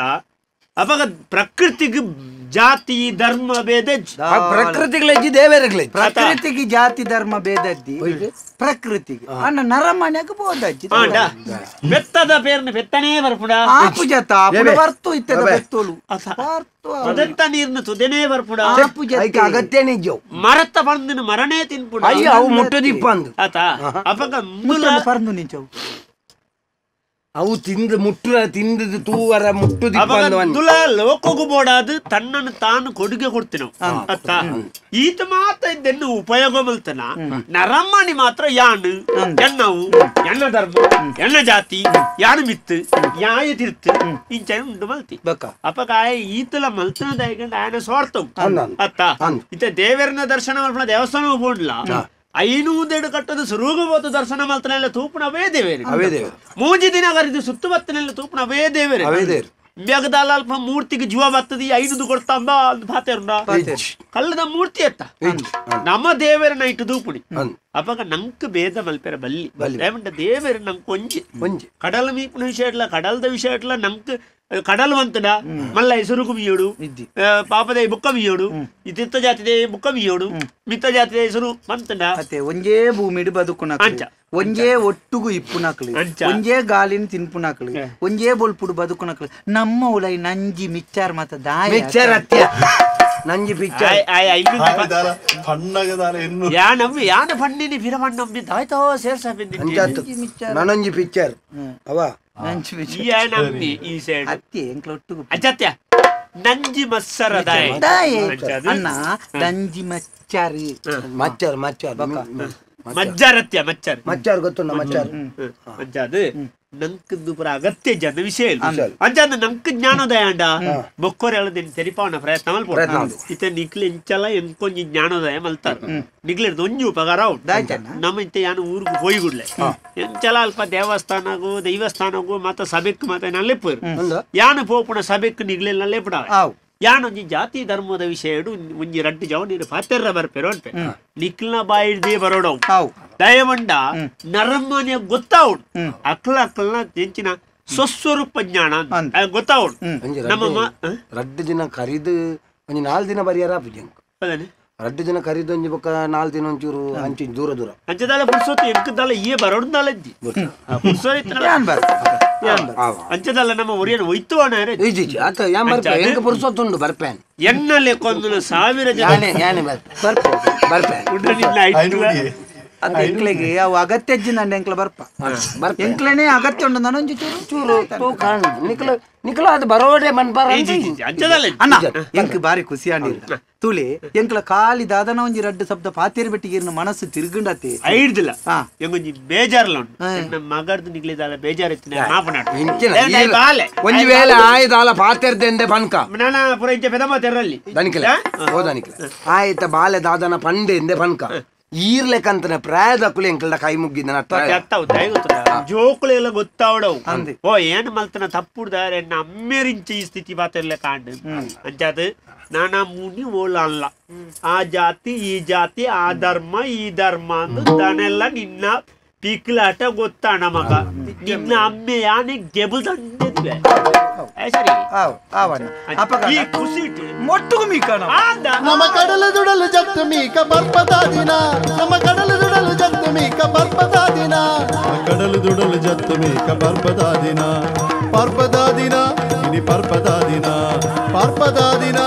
ಅಪಗ ಪ್ರಕೃತಿಗೆ ಜಾತಿ ಧರ್ಮ ಭೇದ ಪ್ರಕೃತಿಗೆ ದೇವರಿಗೆ ಪ್ರಕೃತಿಗೆ ಜಾತಿ ಧರ್ಮ ಭೇದದ್ದಿ ಪ್ರಕೃತಿಗೆ ಅಣ್ಣ ನರಮನೆಗೆ ಬೋದಜ್ಜಿ ಬೆತ್ತದ ಪೇರ್ನ ಬೆತ್ತನೇ ಬರ್ಪುಡ ಆಪು ಜತ ಬರ್ತು ಇತ್ತದ ಬೆತ್ತೋಲು ಅದತ್ತ ನೀರ್ನ ತುದೆನೇ ಬರ್ಪುಡ ಅಗತ್ಯ ನಿಜ ಮರತ್ತ ಬಂದಿನ ಮರನೇ ತಿನ್ಪುಡ ಅಯ್ಯೋ ಅವು ಮುಟ್ಟದಿಪ್ಪ ಅಂದು ಆತ ಅಪಗ ಪರ್ದು ನಿಂಚವು ಅವು ತಿಂದು ಮುಟ್ಟುರ ತಿಂದು ತೂವರ ಮುಟ್ಟುದಿಲ್ಲ ಲೋಕಗು ಬೋಡಾದು ತನ್ನನ್ನು ತಾನು ಕೊಡುಗೆ ಕೊಡ್ತೀವಿ ಅತ್ತ ಈತ ಮಾತ್ರ ಇದನ್ನು ಉಪಯೋಗ ಮಲ್ತನ ನರಮ್ಮಣಿ ಮಾತ್ರ ಯಾನು ಎನ್ನವು ಎನ್ನ ಧರ್ಮ ಎನ್ನ ಜಾತಿ ಯಾನು ಮಿತ್ತು ಯಾಯ ತಿರ್ತು ಇಂಚ ಉಂಟು ಮಲ್ತಿ ಅಪಕ ಈತಲ ಮಲ್ತನ ದಯಗಂಡ ಆಯನ ಸ್ವಾರ್ಥವು ಅತ್ತ ಇತ ದೇವರನ ದರ್ಶನ ಮಲ್ಪನ ದೇವಸ್ಥಾನ ಬೋಡ್ಲ 500 ಕಟ್ಟದ ಸುರುಗಬೋತು ದರ್ಶನ ಮಲ್ತನೆಲ್ಲ ತೂಪುಣ ಅವೇ ದೇವೇರಿ ಮೂಜಿ ದಿನ ಕರಿದು ಸುತ್ತುಬತ್ತನೆಲ್ಲ ತೂಪುಣ ಅವೇ ದೇವೇರಿ ಬ್ಯಾಗದಾಲ ಅಲ್ಪ ಮೂರ್ತಿಗೆ ಜೀವ ಬರ್ತದಿ 500 ಕೊಡ್ತಾಂಬ ಪಾತೇರುಂಡ ಕಲ್ಲದ ಮೂರ್ತಿ ಎತ್ತ ನಮ್ಮ ದೇವರನ್ನ ಇಟ್ಟು ದೂಪುಣಿ ಅವಾಗ ನಂಕ್ ಭೇದ ಮಲ್ಪೆರ ಬಲ್ಲಿ ದೇವರ ನಂಗೆ ಒಂಜಿ ಕಡಲ ಮೀಪಿನ ವಿಷಯ ಇಟ್ಲ ಕಡಲದ ವಿಷಯ ಇಟ್ಲ ನಂಕ್ ಕಡಲ್ ಬಂತಡ ಮಲ್ಲ ಹೆಸರುಕು ಮೀಯೋಡು ಪಾಪದ ಬುಕ್ಕ ಮೀಯೋಡು ಇತ್ತ ಜಾತಿದೆ ಬುಕ್ಕ ಮೀಯೋಡು ಮಿತ್ತ ಜಾತಿದ ಹೆಸರು ಬಂತಡ ಒಂಜೇ ಭೂಮಿಡು ಬದುಕುನ ಒಂಜೇ ಒಟ್ಟುಗು ಇಪ್ಪುನಕ್ಲಿ ಒಂಜೇ ಗಾಲಿನ ತಿನ್ಪುನಕ್ಲಿ ಒಂಜೇ ಬೊಲ್ಪುಡು ಬದುಕುನಕ್ಲಿ ನಮ್ಮ ಉಲೈ ನಂಜಿ ಮಿಚ್ಚಾರ್ ಮತ ದಾಯ ನಂಜಿ ಪಿಚ್ಚರ್ ಯಾನ ಪಣ್ಣಿನಿ ಫಿರಮಣ್ಣಂಬಿ ದಾಯ್ತೋ ಸೇರ್ಸ ನನಂಜಿ ಪಿಚ್ಚರ್ ಅವ ನಂಜಿ ಈ ಸೈಡ್ ಅತ್ತಿ ಎಂಕ್ಲೊಟ್ಟುಗು ಅಜ್ಜತ್ಯ ನಂಜಿ ಮತ್ಸರ ಅಣ್ಣ ನಂಜಿ ಮಚ್ಚಾರಿ ಮಚ್ಚರ್ ಮಚ್ಚರ್ ಮಜ್ಜಾರತ್ಯ ಮಚ್ಚರ್ ಮಚ್ಚರ್ ಗೊತ್ತುಂಡ ಮಚ್ಚರ್ ಅಂಚಾದು ನಂಕದ್ದು ಪುರ ಅಗತ್ಯ ಜನ ವಿಷಯ ಅಂಚಾದ ನಂಕ ಜ್ಞಾನೋದಯ ಅಂಡ ಬೊಕ್ಕೋರ್ ಹೇಳದಿನ ತೆರಿಪಾವನ ಪ್ರಯತ್ನ ಮಲ್ಪೋಡ ಇತ್ತೆ ನಿಕ್ಲೆ ಇಂಚಲ ಎಂಕೊಂಜಿ ಜ್ಞಾನೋದಯ ಮಲ್ತಾರ ನಿಕ್ಲೆರ್ದು ಒಂಜಿ ಉಪಕಾರ ನಮ್ಮ ಇಂತೆ ಯಾನು ಊರಿಗೆ ಹೋಯ್ಗುಡ್ಲೆ ಎಂಚಲ ಅಲ್ಪ ದೇವಸ್ಥಾನಗೂ ದೈವಸ್ಥಾನಗೂ ಮತ್ತ ಸಭೆಕ್ ಮತ್ತ ನಲ್ಲೆಪ್ಪರು ಯಾನು ಪೋಪುಣ ಸಭೆಕ್ ನಿಗ್ಲೆಲ್ಲ ನಲ್ಲೆಪುಡ ಯಾನೊಂಜಿ ಜಾತಿ ಧರ್ಮದ ವಿಷಯ ಒಂಜಿ ರಡ್ಡು ಜವ ನೀರು ಪಾತೆರ್ರ ಬರ್ಪೇರು ಅನ್ಪೆ ನಿಕ್ಲ ಬಾಯಿಡ್ದೇ ಬರೋಡವು ದಯವಂಡ ನರಮ್ಮನೆ ಗೊತ್ತಾವುಡು ಅಕ್ಲನ್ನ ತೆಂಚಿನ ಸ್ವಸ್ವರೂಪ ಜ್ಞಾನ ಗೊತ್ತಾವುಡು ನಮ್ಮ ರಡ್ಡು ದಿನ ಕರಿದು ಒಂಜಿ 4 ದಿನ ಬರಿಯಾರ ಅದೇನೆ ರಡ್ಡು ದಿನ ಕರಿದು ಒಂಜಿ ಬೊಕ್ಕ 4 ದಿನ ಒಂಚೂರು ಅಂಚಿ ದೂರ ದೂರ ಅಂಚದಾಲ ಪುರ್ಸೋತ್ ಎಂಕದಾಲ ಈ ಬರೋಡ್ದಾಲ ಇದ್ದಿ ಅಂಚದಲ್ಲ ನಮ್ಮ ಒರಿಯನ್ ಒಯ್ತು ಎಂಕ ಪುರ್ಸೊತ್ತುಂಡು ಬರ್ಪೇನ್ ಎನ್ನಲೆ ಕೊಂದು 1000 ಜನ ಅದು ಎಂಕ್ಲೆಗೆ ಅವು ಅಗತ್ಯ ಅಜ್ಜಿ ನಂಡೆ ಎಂಕ್ಲ ಬರ್ಪ ಎಂಕ್ಲೆನೇ ಅಗತ್ಯ ಉಂಟು ನಾನು ಚೂರು ಚೂರು ನಿಖಲ ಅದು ಬರೋಡೆ ಮನ್ಬಾರ ಅಣ್ಣ ಎಂಕ್ ಬಾರಿ ಖುಷಿ ಆಂಡಿಲ್ಲ ತುಳಿ ಎಂಕ್ಲ ಕಾಲಿ ದಾದನ ಒಂಜಿ ರಡ್ಡು ಶಬ್ದ ಪಾತೇರಿ ಬೆಟ್ಟಿಗಿರ್ನ ಮನಸ್ಸು ತಿರುಗುಂಡತಿ ಐಡ್ದಿಲ್ಲ ಎಂಗೊಂಜಿ ಬೇಜಾರ್ಲ ಉಂಟು ಮಗರ್ದು ನಿಗ್ಲಿದಾಲ ಬೇಜಾರ್ ಇತ್ತಿನ ಒಂಜಿ ವೇಳೆ ಆಯ್ದಾಲ ಪಾತೆರ್ದೆಂದೆ ಪನ್ಕ ನಾನ ಪುರ ಇಂಚೆ ಪೆದಮ ತೆರ್ರಲ್ಲಿ ದನಿಕಲೆ ಓ ದನಿಕಲೆ ಆಯ್ತ ಬಾಲೆ ದಾದನ ಪಂಡೆಂದೆ ಪನ್ಕ ಈರ್ಲೆಕ್ಕಂತನ ಪ್ರಾಯದಕ್ಕುಲಿ ಎಂಕಲ್ದ ಕೈ ಮುಗ್ಗಿದ ಜೋಕುಳು ಎಲ್ಲ ಗೊತ್ತಾವಡವು ಓ ಏನ್ ಮಲ್ತನ ತಪ್ಪುಡ್ದಾರೆ ಅಮ್ಮೇರಿಂಚ ಈ ಸ್ಥಿತಿ ಪಾತೆರ್ಲೆ ಕಾಂಡ್ ಅಂಚಾದ ನಾನಾ ಮುನಿ ಓಳ ಅಲ್ಲ ಆ ಜಾತಿ ಈ ಜಾತಿ ಆ ಧರ್ಮ ಈ ಧರ್ಮ ಅಂದು ದನೆಲ್ಲ ನಿನ್ನ ಪಿಕ್ಲಾಟ ಗೊತ್ತಾಣ ಮಗ ನಿನ್ನ ಅಮ್ಮೆ ಯಾನೆ ಗೆಬಲ್ ತಂದಿದ್ವೆ ಸರಿ ಈ ಖುಷಿ ಮೊಟ್ಟುಗು ಮೀಕಣ ನಮ್ಮ ಕಡಲು ದುಡಲು ಜತ್ತು ಮೀಕ ಬರ್ಪದ ದಿನ ನಮ್ಮ ಕಡಲು ದುಡಲು ಜತ್ತು ಮೀಕ ಬರ್ಪದ ದಿನ ಕಡಲು ದುಡಲು ಜತ್ತು ಮೀಕ ಬರ್ಪದ ದಿನ ಪರ್ಪದ ದಿನ ಇನಿ ಪರ್ಪದ ದಿನ ಪರ್ಪದ ದಿನ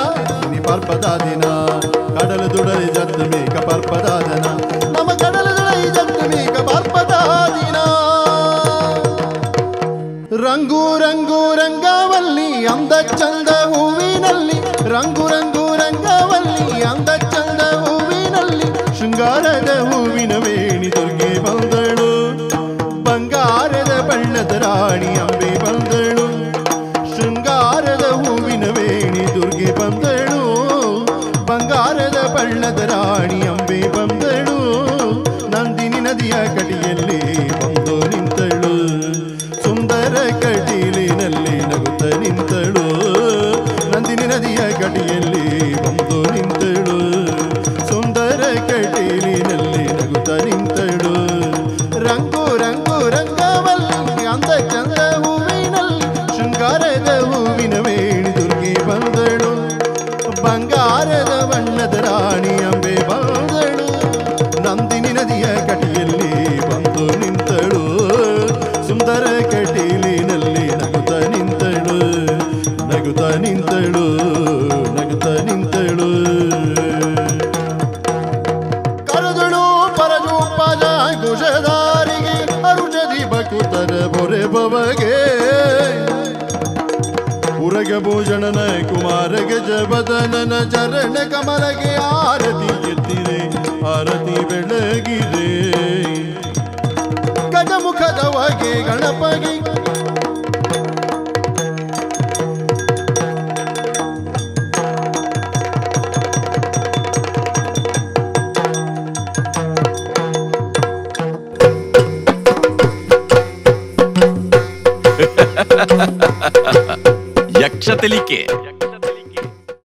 ಇನಿ ಪರ್ಪದ ದಿನ ಕಡಲು ದುಡಲು ಜತ್ತು ಮೀಕ ಪರ್ಪದ ದಿನ ನಮ್ಮ ಕಡಲು ದುಡಲು ಜತ್ತು ಮೀಕ ಪರ್ಪದ ದಿನ ರಂಗು ರಂಗು ರಂಗವಲ್ಲಿ ಅಂದ ಚಂದ ಹೂವಿನಲ್ಲಿ ರಂಗು ರಂಗು ರಂಗವಲ್ಲಿ ಅಂದ ಚಂದ ಹೂವಿನಲ್ಲಿ ಶೃಂಗಾರದ ಹೂವಿನ ವೇಣಿ ದುರ್ಗೆ ಬಂದಳು ಬಂಗಾರದ ಬಣ್ಣದ ರಾಣಿ ಅಂಬೆ ಬಂದಳು ಶೃಂಗಾರದ ಹೂವಿನ ವೇಣಿ ದುರ್ಗೆ ಬಂದಳು ಬಂಗಾರದ ಬಣ್ಣದ ರಾಣಿ ಅಂಬೆ ಬಂದಳು ನಂದಿನಿ ನದಿಯ ಕಡಿಯಲ್ಲಿ ಬಂದು ನಿಂತಳು ಸುಂದರ ಕಟೀಲಿನಲ್ಲಿ ನಗುತ್ತ ನಿಂತಳು ನಂದಿನಿ ನದಿಯ ಕಡಿಯಲ್ಲಿ ಬಂದು ನಿಂತಳು ಸುಂದರ ಕಟೀಲಿನಲ್ಲಿ ನಗುತ್ತ ನಿಂತಳು ರಂಗು ರಂಗು ರಂಗವಲ್ಲಿ ಅಂದ ಚಂದ ಹೂವಿನಲ್ಲಿ ಶೃಂಗಾರದ ಹೂವಿನ ವೇಣಿ ದುರ್ಗೆ ಬಂದಳು ಬಂಗಾರದ ಬಣ್ಣದ ರಾಣಿ ಅಂಬೆ ಬಂದಳು ನಂದಿನಿ ನದಿಯ ಕಟಿಯಲ್ಲಿ ಬಂದು ನಿಂತಳು ಸುಂದರ ಕಟೀಲಿನಲ್ಲಿ ನಗುತ್ತ ನಿಂತಳು ನಗುತ್ತ ನಿಂತಳು ನಗುತ್ತ ನಿಂತಳು ಕರೆದಳು ಪರಜು ಪಜ ಕುಶದಾರಿಗೆ ಅರುಷದಿ ಬಕುತರ ಬೊರೆ ಬವಗೆ ಉರಗ ಭೂಷಣನ ಕುಮಾರ ಗಜಬದನನ ಚರಣ ಕಮಲಗೆ ಆರತಿ ಎತ್ತಿದೆ ಆರತಿ ಬೆಳಗಿದೆ ಗಜಮುಖದ ಹೊಗೆ ಗಣಪಗೆ ಯಕ್ಷತೆಲಿಕೆ